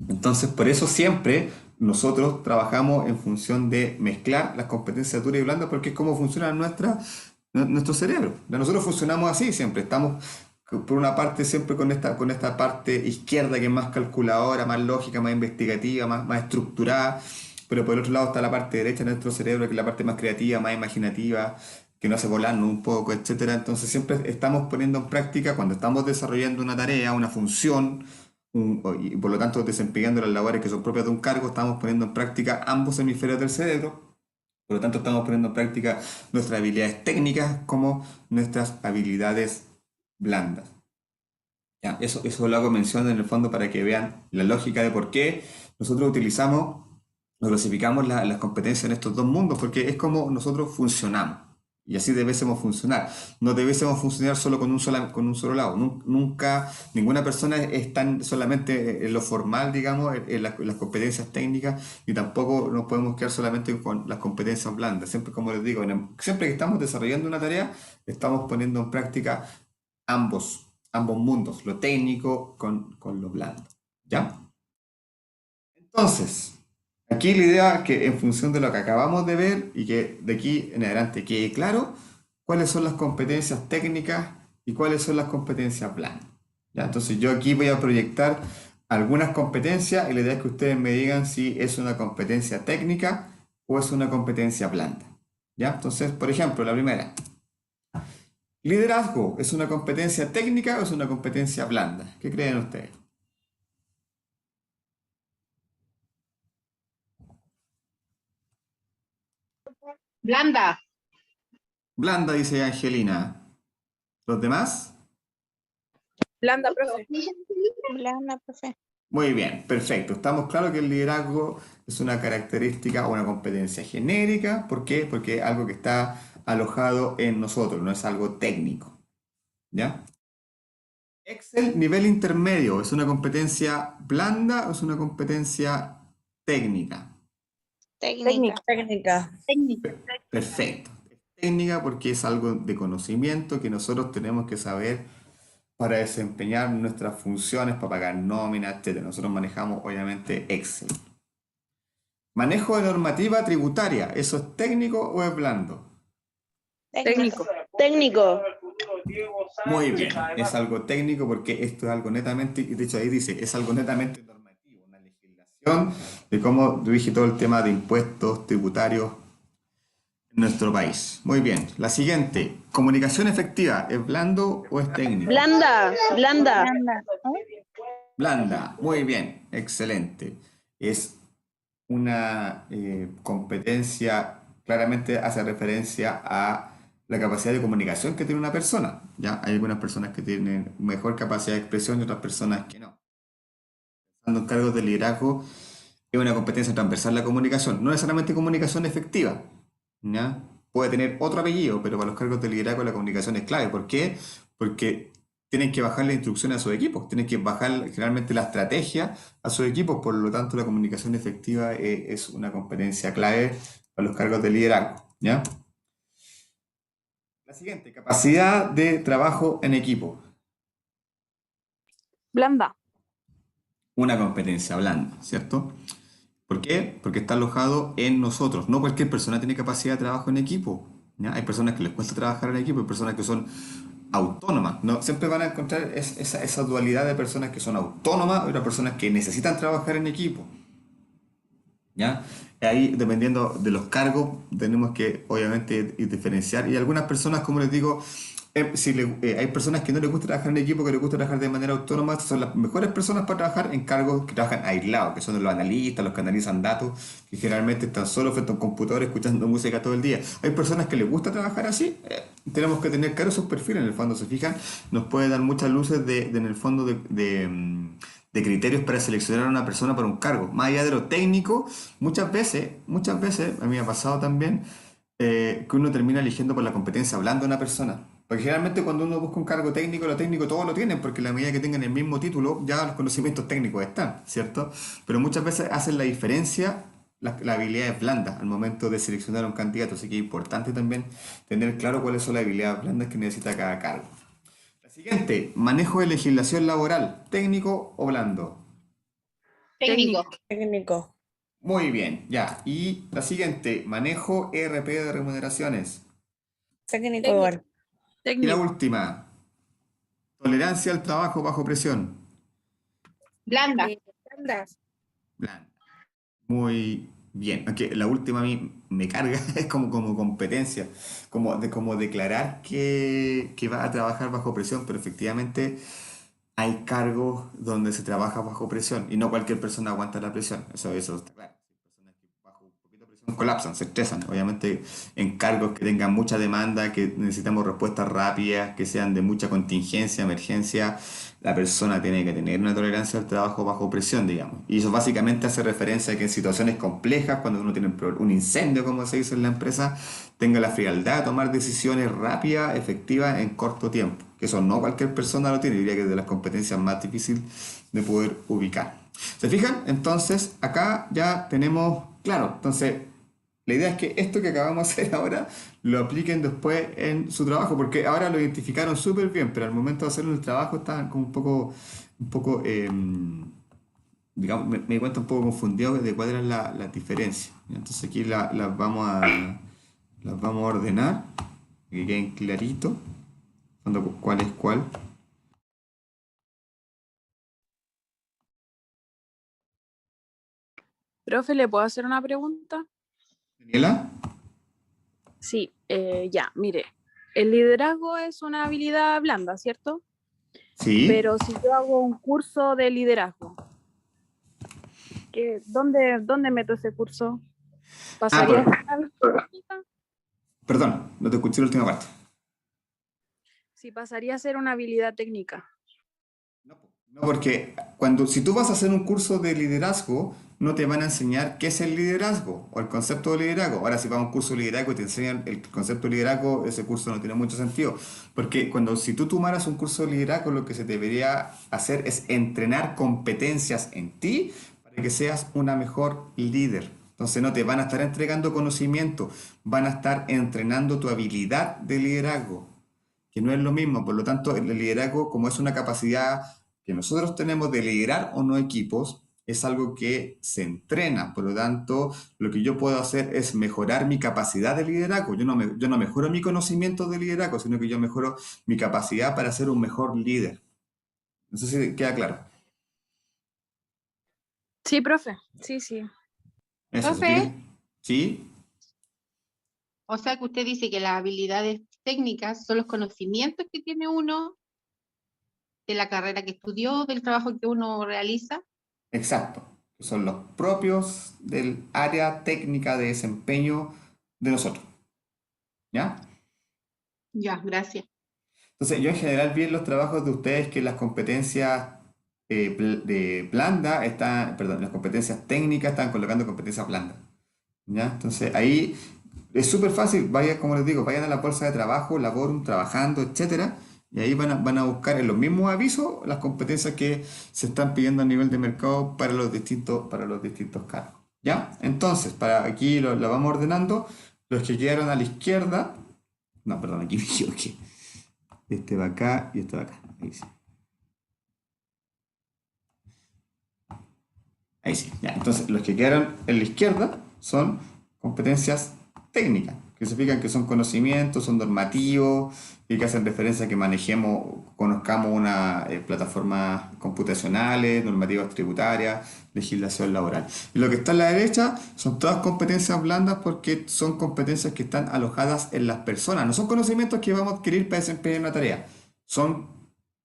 Entonces, por eso siempre nosotros trabajamos en función de mezclar las competencias duras y blandas, porque es como funciona nuestro cerebro. Nosotros funcionamos así siempre, estamos por una parte siempre con esta parte izquierda que es más calculadora, más lógica, más investigativa, más estructurada, pero por el otro lado está la parte derecha de nuestro cerebro, que es la parte más creativa, más imaginativa, que nos hace volarnos un poco, etcétera. Entonces siempre estamos poniendo en práctica, cuando estamos desarrollando una tarea, una función, y por lo tanto desempeñando las labores que son propias de un cargo, estamos poniendo en práctica ambos hemisferios del cerebro. Por lo tanto, estamos poniendo en práctica nuestras habilidades técnicas como nuestras habilidades blandas. Ya, eso lo hago mención en el fondo para que vean la lógica de por qué nosotros utilizamos o clasificamos las competencias en estos dos mundos, porque es como nosotros funcionamos. Y así debiésemos funcionar. No debiésemos funcionar solo con un solo lado. Nunca, ninguna persona es tan solamente en lo formal, digamos, en las competencias técnicas, y tampoco nos podemos quedar solamente con las competencias blandas. Siempre, como les digo, siempre que estamos desarrollando una tarea, estamos poniendo en práctica ambos mundos, lo técnico con lo blando. ¿Ya? Entonces, aquí la idea es que en función de lo que acabamos de ver y que de aquí en adelante quede claro cuáles son las competencias técnicas y cuáles son las competencias blandas. ¿Ya? Entonces yo aquí voy a proyectar algunas competencias y la idea es que ustedes me digan si es una competencia técnica o es una competencia blanda. ¿Ya? Entonces, por ejemplo, la primera. Liderazgo, ¿es una competencia técnica o es una competencia blanda? ¿Qué creen ustedes? Blanda. Blanda, dice Angelina. ¿Los demás? Blanda, profe. Blanda, profe. Muy bien, perfecto. Estamos claros que el liderazgo es una característica o una competencia genérica. ¿Por qué? Porque es algo que está alojado en nosotros, no es algo técnico. ¿Ya? Excel nivel intermedio, ¿es una competencia blanda o es una competencia técnica? Técnica. Técnica. Perfecto. Es técnica porque es algo de conocimiento que nosotros tenemos que saber para desempeñar nuestras funciones, para pagar nóminas, etcétera. Nosotros manejamos obviamente Excel. Manejo de normativa tributaria, ¿eso es técnico o es blando? Técnico. Técnico. Muy bien, es algo técnico porque esto es algo netamente, y de hecho ahí dice, es algo netamente normativo, una legislación de cómo rige todo el tema de impuestos tributarios en nuestro país. Muy bien, la siguiente, comunicación efectiva, ¿es blando o es técnico? Blanda. Blanda. Blanda, muy bien, excelente. Es una competencia, claramente hace referencia a la capacidad de comunicación que tiene una persona. ¿Ya? Hay algunas personas que tienen mejor capacidad de expresión y otras personas que no. Pensando en cargos de liderazgo, es una competencia transversal la comunicación, no necesariamente comunicación efectiva. ¿Ya? Puede tener otro apellido, pero para los cargos de liderazgo la comunicación es clave. ¿Por qué? Porque tienen que bajar las instrucciones a sus equipos, tienen que bajar generalmente la estrategia a sus equipos, por lo tanto la comunicación efectiva es una competencia clave para los cargos de liderazgo. ¿Ya? La siguiente, capacidad de trabajo en equipo. Blanda. Una competencia blanda, ¿cierto? ¿Por qué? Porque está alojado en nosotros. No cualquier persona tiene capacidad de trabajo en equipo. ¿Ya? Hay personas que les cuesta trabajar en equipo, hay personas que son autónomas. ¿No? Siempre van a encontrar esa dualidad de personas que son autónomas y otras personas que necesitan trabajar en equipo. ¿Ya? Ahí, dependiendo de los cargos, tenemos que, obviamente, diferenciar. Y algunas personas, como les digo, hay personas que no les gusta trabajar en equipo, que les gusta trabajar de manera autónoma, estas son las mejores personas para trabajar en cargos que trabajan aislados, que son los analistas, los que analizan datos, que generalmente están solo frente a un computador escuchando música todo el día. Hay personas que les gusta trabajar así, tenemos que tener claro sus perfiles, en el fondo, se fijan, nos puede dar muchas luces en el fondo de criterios para seleccionar a una persona para un cargo. Más allá de lo técnico, muchas veces, a mí me ha pasado también, que uno termina eligiendo por la competencia hablando de una persona. Porque generalmente cuando uno busca un cargo técnico, lo técnico todos lo tienen, porque a la medida que tengan el mismo título, ya los conocimientos técnicos están, ¿cierto? Pero muchas veces hacen la diferencia las habilidades blandas al momento de seleccionar a un candidato. Así que es importante también tener claro cuáles son las habilidades blandas que necesita cada cargo. La siguiente, manejo de legislación laboral, técnico o blando. Técnico. Técnico. Muy bien, ya. Y la siguiente, manejo ERP de remuneraciones. Técnico igual. Y la última, tolerancia al trabajo bajo presión. Blanda. Blanda. Blanda. Muy bien. Aunque la última a mí me carga, es como competencia, como declarar que va a trabajar bajo presión, pero efectivamente hay cargos donde se trabaja bajo presión y no cualquier persona aguanta la presión. Eso está claro. Hay personas que bajo un poquito de presión colapsan, se estresan. Obviamente en cargos que tengan mucha demanda, que necesitamos respuestas rápidas, que sean de mucha contingencia, emergencia, la persona tiene que tener una tolerancia al trabajo bajo presión, digamos. Y eso básicamente hace referencia a que en situaciones complejas, cuando uno tiene un incendio, como se dice en la empresa, tenga la frialdad de tomar decisiones rápidas, efectivas, en corto tiempo. Que eso no cualquier persona lo tiene, diría que es de las competencias más difíciles de poder ubicar. ¿Se fijan? Entonces, acá ya tenemos, claro, entonces, la idea es que esto que acabamos de hacer ahora lo apliquen después en su trabajo, porque ahora lo identificaron súper bien, pero al momento de hacerlo en el trabajo estaban como un poco, digamos, me di cuenta un poco confundido de cuál era la diferencia. Entonces aquí las vamos a ordenar, que queden clarito, cuál es cuál. Profe, ¿le puedo hacer una pregunta? Daniela, Sí, ya, mire, el liderazgo es una habilidad blanda, ¿cierto? sí. Pero si yo hago un curso de liderazgo, ¿dónde meto ese curso? ¿Pasaría a ser una habilidad técnica? Perdón, no te escuché la última parte. Sí, pasaría a ser una habilidad técnica. No, No, porque si tú vas a hacer un curso de liderazgo, no te van a enseñar qué es el liderazgo o el concepto de liderazgo. Ahora, si vas a un curso de liderazgo y te enseñan el concepto de liderazgo, ese curso no tiene mucho sentido. Porque si tú tomaras un curso de liderazgo, lo que se debería hacer es entrenar competencias en ti para que seas una mejor líder. Entonces no te van a estar entregando conocimiento, van a estar entrenando tu habilidad de liderazgo, que no es lo mismo. Por lo tanto, el liderazgo, como es una capacidad que nosotros tenemos de liderar o no equipos, es algo que se entrena. Por lo tanto, lo que yo puedo hacer es mejorar mi capacidad de liderazgo. Yo no mejoro mi conocimiento de liderazgo, sino que yo mejoro mi capacidad para ser un mejor líder. No sé si queda claro. Sí, profe. Sí, sí. Eso, Profe, ¿sí? o sea que usted dice que las habilidades técnicas son los conocimientos que tiene uno de la carrera que estudió, del trabajo que uno realiza. Exacto. Son los propios del área técnica de desempeño de nosotros. ¿Ya? Ya, gracias. Entonces, yo en general vi en los trabajos de ustedes que las competencias de blanda están, perdón, las competencias técnicas están colocando competencias blandas. ¿Ya? Entonces, ahí es súper fácil, vayan, como les digo, vayan a la bolsa de trabajo, Laborum, trabajando, etcétera, y ahí van a buscar en los mismos avisos las competencias que se están pidiendo a nivel de mercado para los distintos cargos. ¿Ya? Entonces, para aquí lo vamos ordenando, los que quedaron a la izquierda, no, perdón, aquí me equivoqué. Este va acá y este va acá. Ahí sí. Ahí sí. Ya. Entonces, los que quedaron en la izquierda son competencias técnicas, que significan que son conocimientos, son normativos y que hacen referencia a que conozcamos una plataformas computacionales, normativas tributarias, legislación laboral. Y lo que está a la derecha son todas competencias blandas porque son competencias que están alojadas en las personas. No son conocimientos que vamos a adquirir para desempeñar una tarea. Son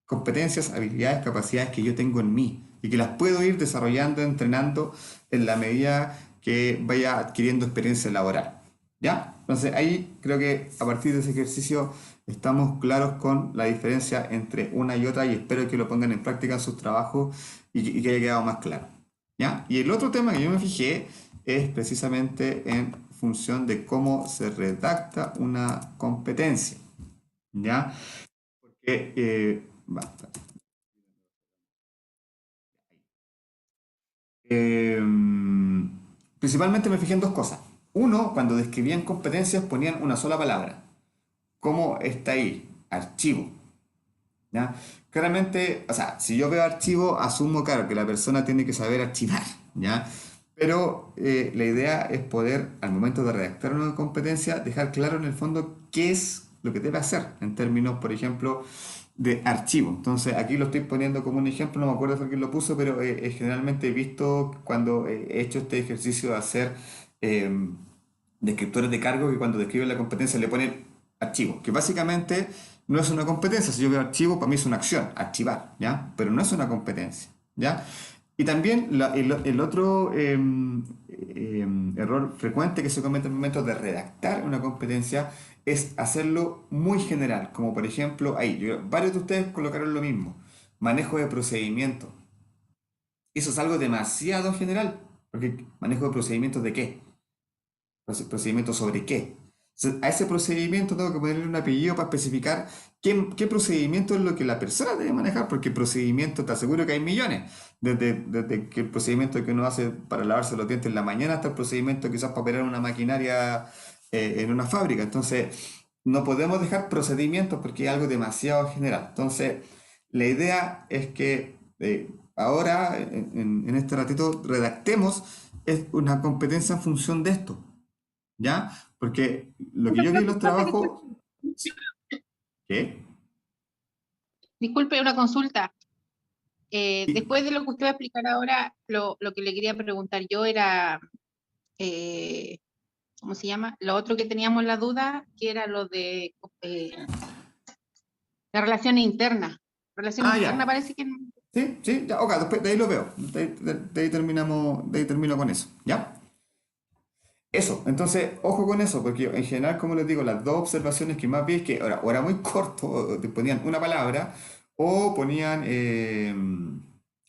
competencias, habilidades, capacidades que yo tengo en mí y que las puedo ir desarrollando, entrenando en la medida que vaya adquiriendo experiencia laboral. ¿Ya? Entonces ahí creo que a partir de ese ejercicio estamos claros con la diferencia entre una y otra y espero que lo pongan en práctica en sus trabajos y que haya quedado más claro. ¿Ya? Y el otro tema que yo me fijé es precisamente en función de cómo se redacta una competencia. ¿Ya? Porque, basta. Eh, Principalmente me fijé en dos cosas. Uno, cuando describían competencias ponían una sola palabra. ¿Cómo está ahí? Archivo. ¿Ya? Claramente, o sea, si yo veo archivo, asumo, claro, que la persona tiene que saber archivar, ¿ya? Pero la idea es poder, al momento de redactar una competencia, dejar claro en el fondo qué es lo que debe hacer, en términos, por ejemplo, de archivo. Entonces, aquí lo estoy poniendo como un ejemplo, no me acuerdo de quién lo puso, pero generalmente he visto cuando he hecho este ejercicio de hacer eh, descriptores de cargo que cuando describen la competencia le ponen archivo, que básicamente no es una competencia. Si yo veo archivo, para mí es una acción, archivar, ¿ya? Pero no es una competencia, ¿ya? Y también el otro error frecuente que se comete en el momento de redactar una competencia es hacerlo muy general, como por ejemplo, varios de ustedes colocaron lo mismo, manejo de procedimientos. Eso es algo demasiado general, porque manejo de procedimientos ¿de qué? ¿Procedimiento sobre qué? Entonces, a ese procedimiento tengo que ponerle un apellido para especificar qué procedimiento es lo que la persona debe manejar, porque procedimiento, te aseguro que hay millones. Desde que el procedimiento que uno hace para lavarse los dientes en la mañana hasta el procedimiento quizás para operar una maquinaria en una fábrica. Entonces, no podemos dejar procedimientos porque es algo demasiado general. Entonces, la idea es que ahora, en este ratito, redactemos una competencia en función de esto. ¿Ya? Porque lo que yo vi en los trabajos... ¿Qué? Disculpe, una consulta. Sí. Después de lo que usted va a explicar ahora, lo que le quería preguntar yo era, eh, ¿cómo se llama? Lo otro que teníamos la duda, que era lo de la relación interna. Relación Ah, interna ya. parece que... Sí, sí, ya, ok, después de ahí lo veo. De ahí terminamos, de ahí termino con eso. ¿Ya? Eso, entonces, ojo con eso, porque en general, como les digo, las dos observaciones que más vi es que ahora, o era muy corto, o te ponían una palabra, o ponían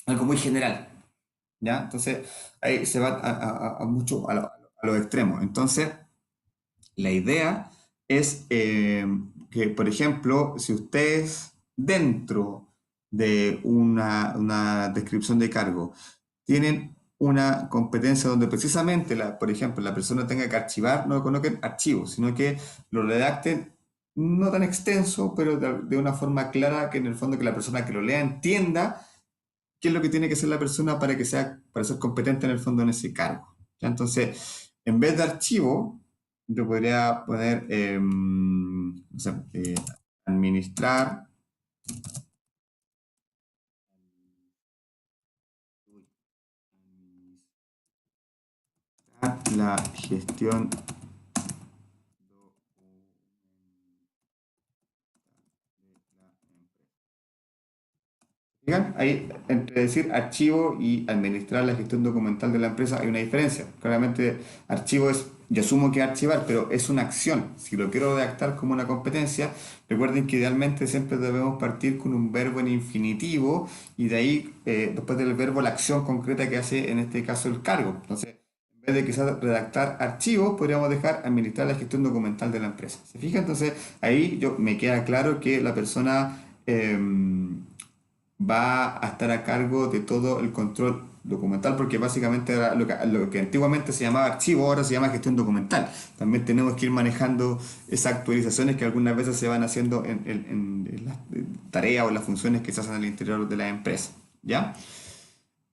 algo muy general, ¿ya? Entonces, ahí se va mucho a los extremos. Entonces, la idea es que, por ejemplo, si ustedes dentro de una descripción de cargo tienen una competencia donde precisamente, por ejemplo, la persona tenga que archivar, no coloquen archivos, sino que lo redacten no tan extenso, pero de una forma clara que en el fondo que la persona que lo lea entienda qué es lo que tiene que hacer la persona para ser competente en el fondo en ese cargo. ¿Ya? Entonces, en vez de archivo, yo podría poner, no sé, administrar la gestión. Fijan, ahí entre decir archivo y administrar la gestión documental de la empresa hay una diferencia. Claramente, archivo es, yo asumo que archivar, pero es una acción. Si lo quiero redactar como una competencia, recuerden que idealmente siempre debemos partir con un verbo en infinitivo y de ahí, después del verbo, la acción concreta que hace en este caso el cargo. Entonces, en vez de quizás redactar archivos, podríamos dejar administrar la gestión documental de la empresa. ¿Se fija? Entonces, ahí me queda claro que la persona va a estar a cargo de todo el control documental, porque básicamente era lo que antiguamente se llamaba archivo, ahora se llama gestión documental. También tenemos que ir manejando esas actualizaciones que algunas veces se van haciendo en las tareas o las funciones que se hacen al interior de la empresa. ¿Ya?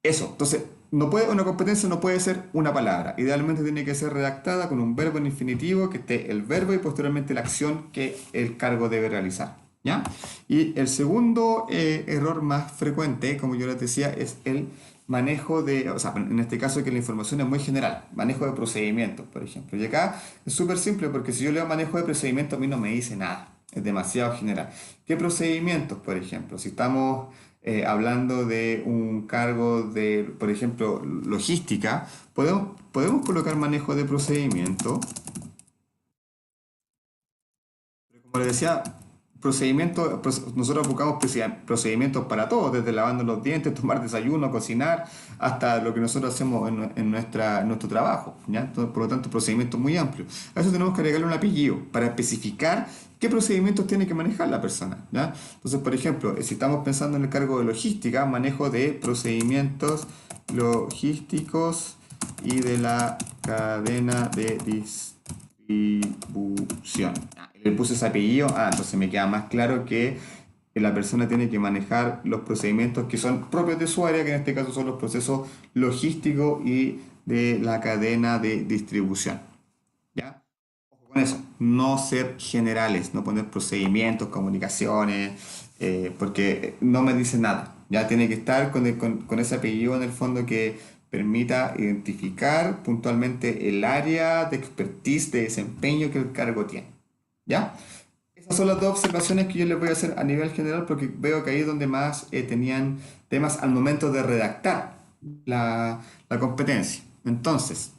Eso, entonces, una competencia no puede ser una palabra. Idealmente tiene que ser redactada con un verbo en infinitivo, que esté el verbo y posteriormente la acción que el cargo debe realizar. ¿Ya? Y el segundo error más frecuente, como yo les decía, es el manejo o sea, en este caso que la información es muy general, manejo de procedimientos, por ejemplo. Y acá es súper simple porque si yo leo manejo de procedimientos a mí no me dice nada, es demasiado general. ¿Qué procedimientos, por ejemplo? Si estamos hablando de un cargo de, por ejemplo, logística, podemos colocar manejo de procedimiento. Como les decía, nosotros buscamos procedimientos para todo, desde lavando los dientes, tomar desayuno, cocinar, hasta lo que nosotros hacemos en nuestro trabajo, ¿ya? Entonces, por lo tanto, procedimientos muy amplios. A eso tenemos que agregarle un apellido para especificar qué procedimientos tiene que manejar la persona, ¿ya? Entonces, por ejemplo, si estamos pensando en el cargo de logística, manejo de procedimientos logísticos y de la cadena de distribución. Le puse ese apellido, entonces me queda más claro que la persona tiene que manejar los procedimientos que son propios de su área, que en este caso son los procesos logísticos y de la cadena de distribución. ¿Ya? Ojo con eso, no ser generales, no poner procedimientos, comunicaciones, porque no me dice nada. Ya tiene que estar con ese apellido en el fondo que permita identificar puntualmente el área de expertise, de desempeño que el cargo tiene. ¿Ya? Esas son las dos observaciones que yo les voy a hacer a nivel general porque veo que ahí es donde más tenían temas al momento de redactar la competencia. Entonces,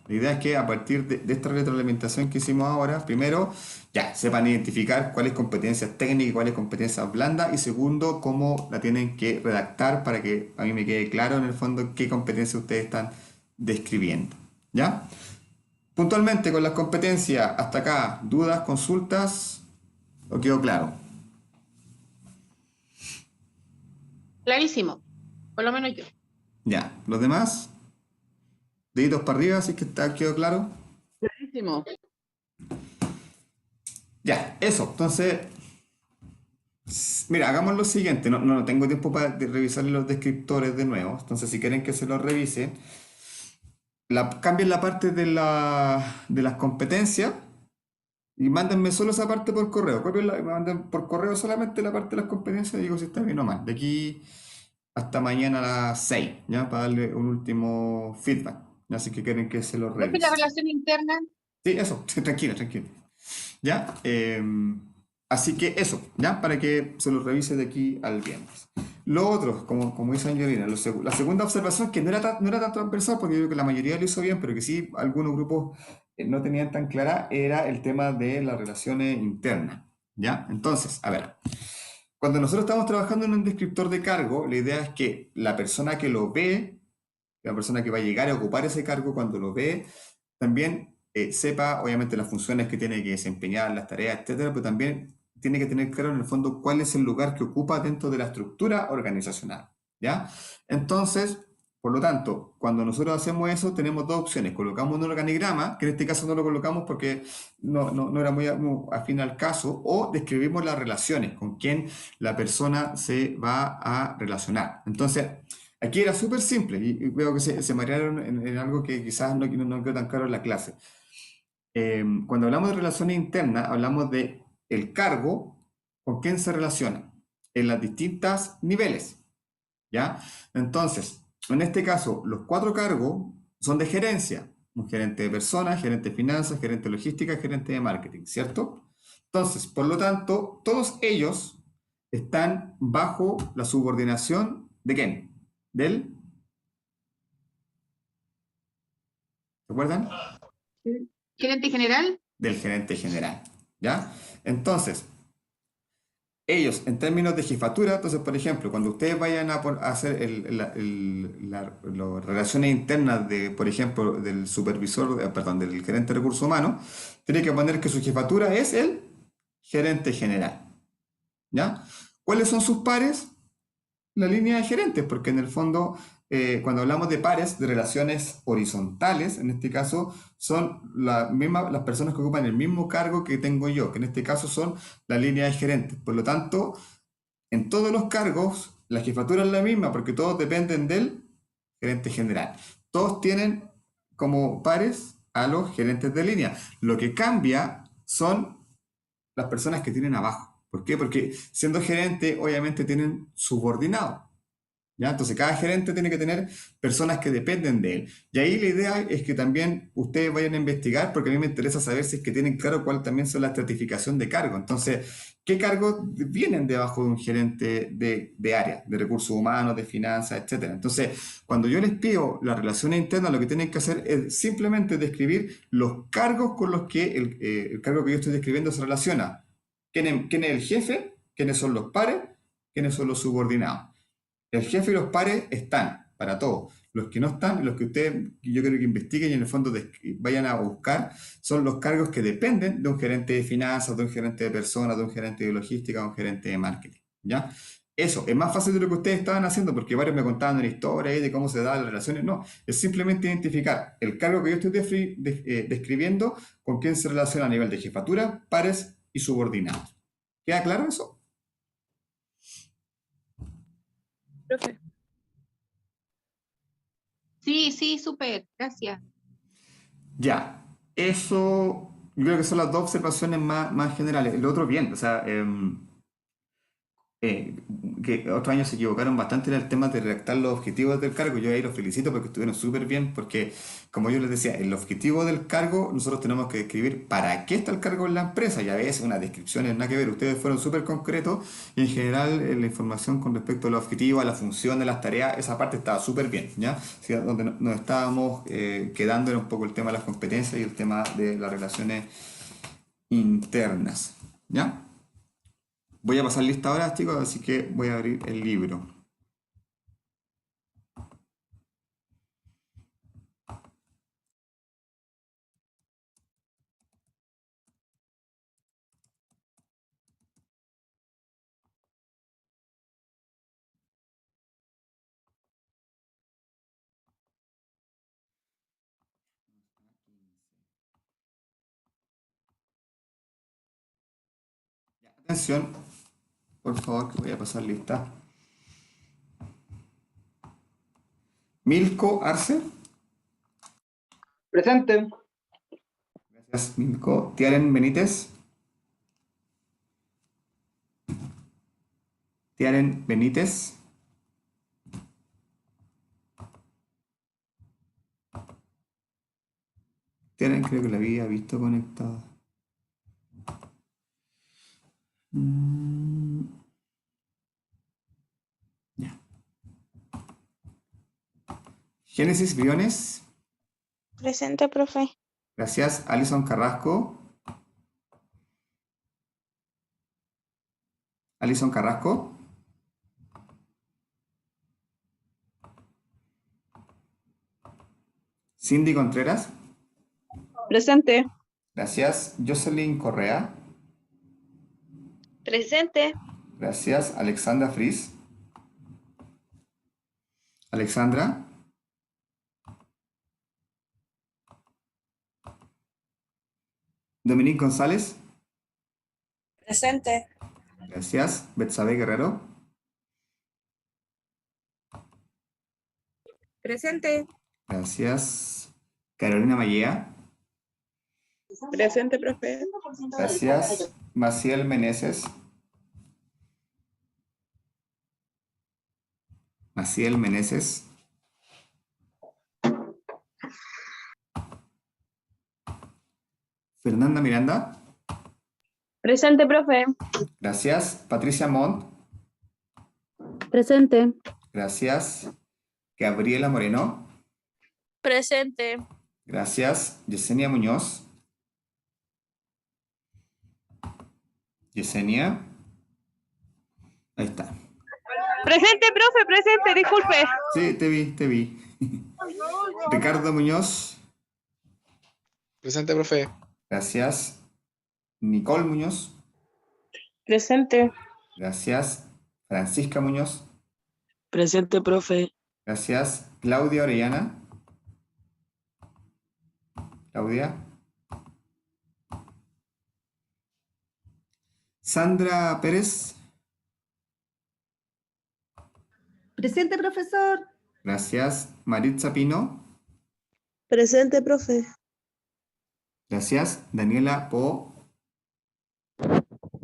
la idea es que a partir de esta retroalimentación que hicimos ahora, primero, ya sepan identificar cuáles competencias técnicas y cuáles competencias blandas, y segundo, cómo la tienen que redactar para que a mí me quede claro en el fondo qué competencias ustedes están describiendo. ¿Ya? Puntualmente con las competencias, hasta acá, dudas, consultas, ¿o quedó claro? Clarísimo, por lo menos yo. Ya, los demás, deditos para arriba, así que quedó claro. Clarísimo. Ya, eso, entonces, mira, hagamos lo siguiente, no tengo tiempo para revisar los descriptores de nuevo, entonces si quieren que se los revise, cambien la parte de las competencias y mándenme solo esa parte por correo. Cópienla y me manden por correo solamente la parte de las competencias y digo si está bien o mal. De aquí hasta mañana a las 6, ¿ya? Para darle un último feedback. Así que quieren que se lo ¿Ves que la revise. relación interna? Sí, eso, sí, tranquilo, tranquilo. ¿Ya? Así que eso, ¿ya? Para que se lo revise de aquí al viernes. Lo otro, como dice Angelina, la segunda observación, que no era tan transversal, porque yo creo que la mayoría lo hizo bien, pero que sí algunos grupos no tenían tan clara, era el tema de las relaciones internas, ¿ya? Entonces, a ver, Cuando nosotros estamos trabajando en un descriptor de cargo, la idea es que la persona que lo ve, la persona que va a llegar a ocupar ese cargo, cuando lo ve, también sepa, obviamente, las funciones que tiene que desempeñar, las tareas, etcétera, pero también tiene que tener claro en el fondo cuál es el lugar que ocupa dentro de la estructura organizacional, ¿ya? Entonces, por lo tanto, cuando nosotros hacemos eso, tenemos dos opciones. Colocamos un organigrama, que en este caso no lo colocamos porque no era muy afín al caso, o describimos las relaciones con quién la persona se va a relacionar. Entonces, aquí era súper simple y veo que se marearon en algo que quizás no quedó tan claro en la clase. Cuando hablamos de relaciones internas, hablamos de el cargo con quién se relaciona en los distintos niveles, ¿ya? Entonces, en este caso, los 4 cargos son de gerencia. Un gerente de personas, gerente de finanzas, gerente de logística, gerente de marketing, ¿cierto? Entonces, por lo tanto, todos ellos están bajo la subordinación ¿de quién? Del, ¿recuerdan? Gerente general, Del gerente general, ¿ya? Entonces, ellos, en términos de jefatura, entonces, por ejemplo, cuando ustedes vayan a hacer las relaciones internas de, por ejemplo, del supervisor, perdón, del gerente de recursos humanos, tiene que poner que su jefatura es el gerente general, ¿ya? ¿Cuáles son sus pares? La línea de gerentes, porque en el fondo, cuando hablamos de pares, de relaciones horizontales, en este caso, son las personas que ocupan el mismo cargo que tengo yo, que en este caso son la línea de gerentes. Por lo tanto, en todos los cargos, la jefatura es la misma, porque todos dependen del gerente general. Todos tienen como pares a los gerentes de línea. Lo que cambia son las personas que tienen abajo. ¿Por qué? Porque siendo gerente, obviamente tienen subordinados. ¿Ya? Entonces, cada gerente tiene que tener personas que dependen de él. Y ahí la idea es que también ustedes vayan a investigar, porque a mí me interesa saber si es que tienen claro cuál también son la estratificación de cargo. Entonces, ¿qué cargos vienen debajo de un gerente de área, de recursos humanos, de finanzas, etcétera? Entonces, cuando yo les pido las relaciones internas, lo que tienen que hacer es simplemente describir los cargos con los que el cargo que yo estoy describiendo se relaciona. ¿Quién es el jefe? ¿Quiénes son los pares? ¿Quiénes son los subordinados? El jefe y los pares están para todos. Los que no están, los que ustedes, yo creo que investiguen y en el fondo vayan a buscar, son los cargos que dependen de un gerente de finanzas, de un gerente de personas, de un gerente de logística, de un gerente de marketing. ¿Ya? Eso es más fácil de lo que ustedes estaban haciendo, porque varios me contaban una historia ahí de cómo se dan las relaciones. No, es simplemente identificar el cargo que yo estoy describiendo con quién se relaciona a nivel de jefatura, pares y subordinados. ¿Queda claro eso? Profe, sí, súper, gracias. Ya, eso yo creo que son las dos observaciones más generales. El otro bien, o sea, que otros años se equivocaron bastante en el tema de redactar los objetivos del cargo. Yo ahí los felicito porque estuvieron súper bien, porque como yo les decía, el objetivo del cargo nosotros tenemos que describir para qué está el cargo en la empresa, y a veces una descripción es nada que ver. Ustedes fueron súper concretos y en general la información con respecto a los objetivos, a la función de las tareas, esa parte estaba súper bien, ¿ya? O sea, donde nos estábamos quedando era un poco el tema de las competencias y el tema de las relaciones internas, ¿ya? Voy a pasar lista ahora, chicos, así que voy a abrir el libro. Atención, por favor, que voy a pasar lista. Milko Arce. Presente. Gracias, Milko. Tiaren Benítez. Tiaren Benítez. Tiaren, creo que la había visto conectada. Ya. Génesis Briones. Presente, profe. Gracias. Alison Carrasco. Alison Carrasco. Cindy Contreras. Presente. Gracias. Jocelyn Correa. Presente. Gracias. Alexandra Fris. Alexandra. Dominique González. Presente. Gracias. Betsabe Guerrero. Presente. Gracias. Carolina Mallea. Presente, profe. Gracias. Maciel Meneses. Maciel Meneses. Fernanda Miranda. Presente, profe. Gracias. Patricia Montt. Presente. Gracias. Gabriela Moreno. Presente. Gracias. Yesenia Muñoz. Yesenia. Ahí está. Presente, profe, presente, disculpe. Sí, te vi, te vi. Ricardo Muñoz. Presente, profe. Gracias. Nicole Muñoz. Presente. Gracias. Francisca Muñoz. Presente, profe. Gracias. Claudia Orellana. Claudia. Sandra Pérez. Presente, profesor. Gracias. Maritza Pino. Presente, profe. Gracias. Daniela Po.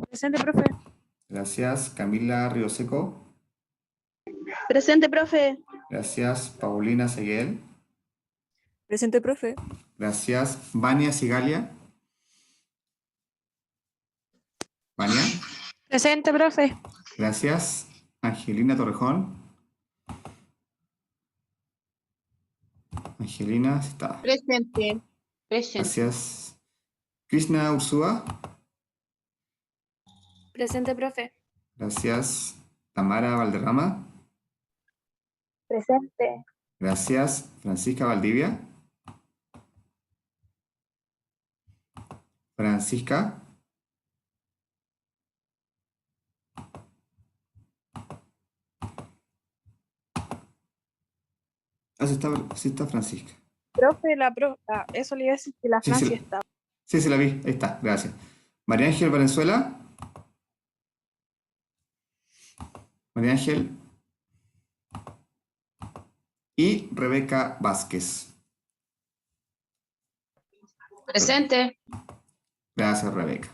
Presente, profe. Gracias. Camila Rioseco. Presente, profe. Gracias. Paulina Seguel. Presente, profe. Gracias. Vania Sigalia. Vania. Presente, profe. Gracias. Angelina Torrejón. Angelina, sí está. Presente. Presente. Gracias. Krishna Ursúa. Presente, profe. Gracias. Tamara Valderrama. Presente. Gracias. Francisca Valdivia. Francisca. Sí está Francisca. Profe, eso le iba a decir que la Sí, sí, Francia está. Sí, la vi. Ahí está. Gracias. María Ángel Valenzuela. María Ángel. Y Rebeca Vázquez. Presente. Gracias, Rebeca.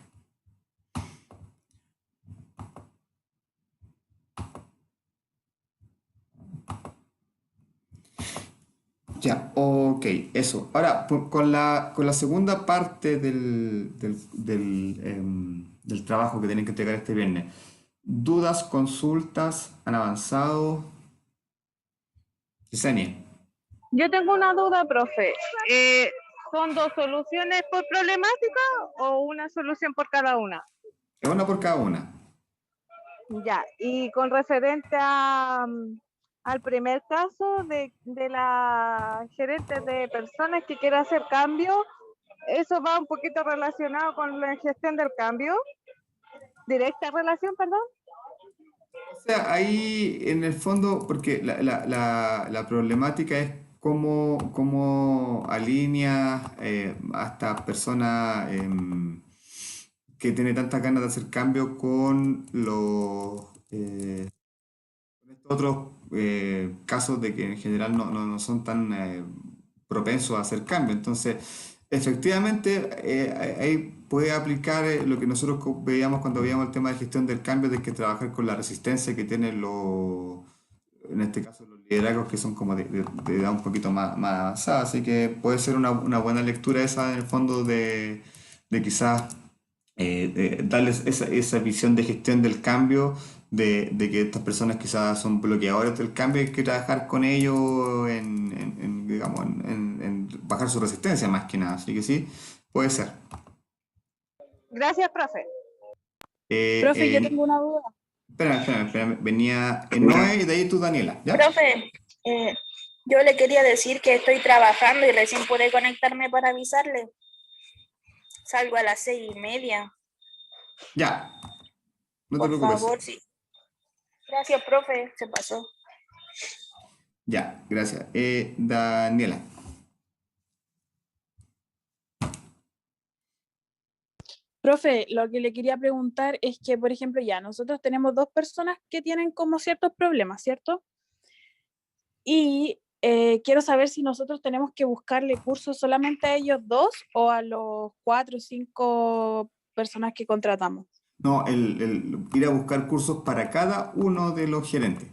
Ya, ok, eso. Ahora, con la segunda parte del trabajo que tienen que entregar este viernes. ¿Dudas, consultas, han avanzado? Yesenia. Yo tengo una duda, profe. ¿Son dos soluciones por problemática o una solución por cada una? Es una por cada una. Ya, y con referente al primer caso de la gerente de personas que quiere hacer cambio, ¿eso va un poquito relacionado con la gestión del cambio? ¿Directa relación, perdón? O sea, ahí en el fondo, porque la problemática es cómo alinea a esta persona que tiene tantas ganas de hacer cambio con estos otros casos de que en general no son tan propensos a hacer cambio. Entonces, efectivamente, ahí puede aplicar lo que nosotros veíamos cuando veíamos el tema de gestión del cambio, de que trabajar con la resistencia que tienen en este caso, los liderazgos que son como de edad un poquito más avanzada. Así que puede ser una buena lectura esa en el fondo de quizás darles esa visión de gestión del cambio, de que estas personas quizás son bloqueadores del cambio y hay que trabajar con ellos digamos, en bajar su resistencia más que nada. Así que sí, puede ser. Gracias, profe. Profe, yo tengo una duda. Espérame. Venía Noé y de ahí tú, Daniela. ¿Ya? Profe, yo le quería decir que estoy trabajando y recién pude conectarme para avisarle. Salgo a las 6:30. Ya. No te Por preocupes. favor, sí. Gracias, profe. Se pasó. Ya, gracias. Daniela. Profe, lo que le quería preguntar es que, por ejemplo, ya nosotros tenemos dos personas que tienen como ciertos problemas, ¿cierto? Y quiero saber si nosotros tenemos que buscarle cursos solamente a ellos dos o a los 4 o 5 personas que contratamos. No, ir a buscar cursos para cada uno de los gerentes.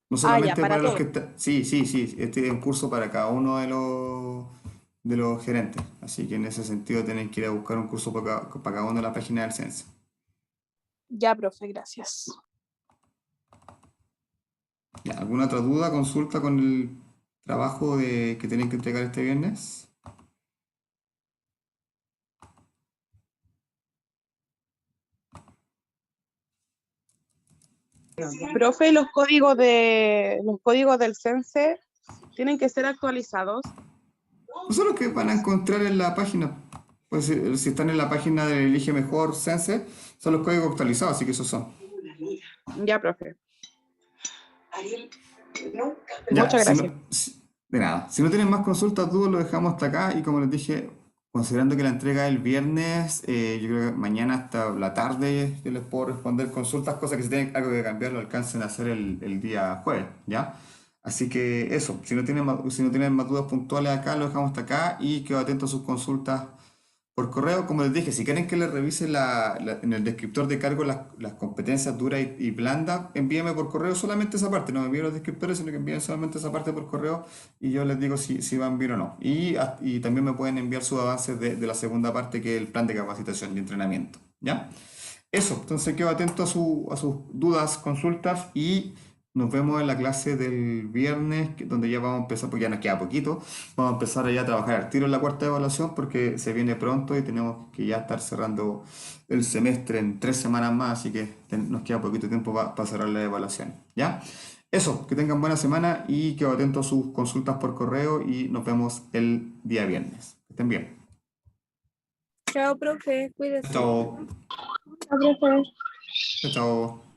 No Ah, ya, solamente para para los que todos. están. Sí. Este es un curso para cada uno de los gerentes. Así que en ese sentido tienen que ir a buscar un curso para cada uno de la página del Sense. Ya, profe, gracias. Ya, ¿alguna otra duda, consulta con el trabajo que tienen que entregar este viernes? Profe, los códigos del CENSE tienen que ser actualizados. Esos son los que van a encontrar en la página. Pues si están en la página del Elige Mejor Sense, son los códigos actualizados, así que esos son. Ya, profe. Ya, Muchas gracias. de nada. Si no tienen más consultas, dudas, lo dejamos hasta acá. Y como les dije, considerando que la entrega es el viernes, yo creo que mañana hasta la tarde yo les puedo responder consultas, cosas que si tienen algo que cambiar lo alcancen a hacer el día jueves, ¿ya? Así que eso, si no tienen más dudas puntuales acá, lo dejamos hasta acá y quedo atento a sus consultas por correo. Como les dije, si quieren que les revise en el descriptor de cargo las competencias duras y blandas, envíenme por correo solamente esa parte. No me envíen los descriptores, sino que envíen solamente esa parte por correo y yo les digo si van bien o no. Y también me pueden enviar sus avances de la segunda parte, que es el plan de capacitación y entrenamiento. ¿Ya? Eso, entonces quedo atento a sus dudas, consultas y nos vemos en la clase del viernes, donde ya vamos a empezar, porque ya nos queda poquito, vamos a empezar ya a trabajar al tiro en la cuarta evaluación porque se viene pronto y tenemos que ya estar cerrando el semestre en 3 semanas más, así que nos queda poquito tiempo para cerrar la evaluación. ¿Ya? Eso, que tengan buena semana y quedo atento a sus consultas por correo y nos vemos el día viernes. Que estén bien. Chao, profe. Cuídese. Chao. Chao, profe. Chao.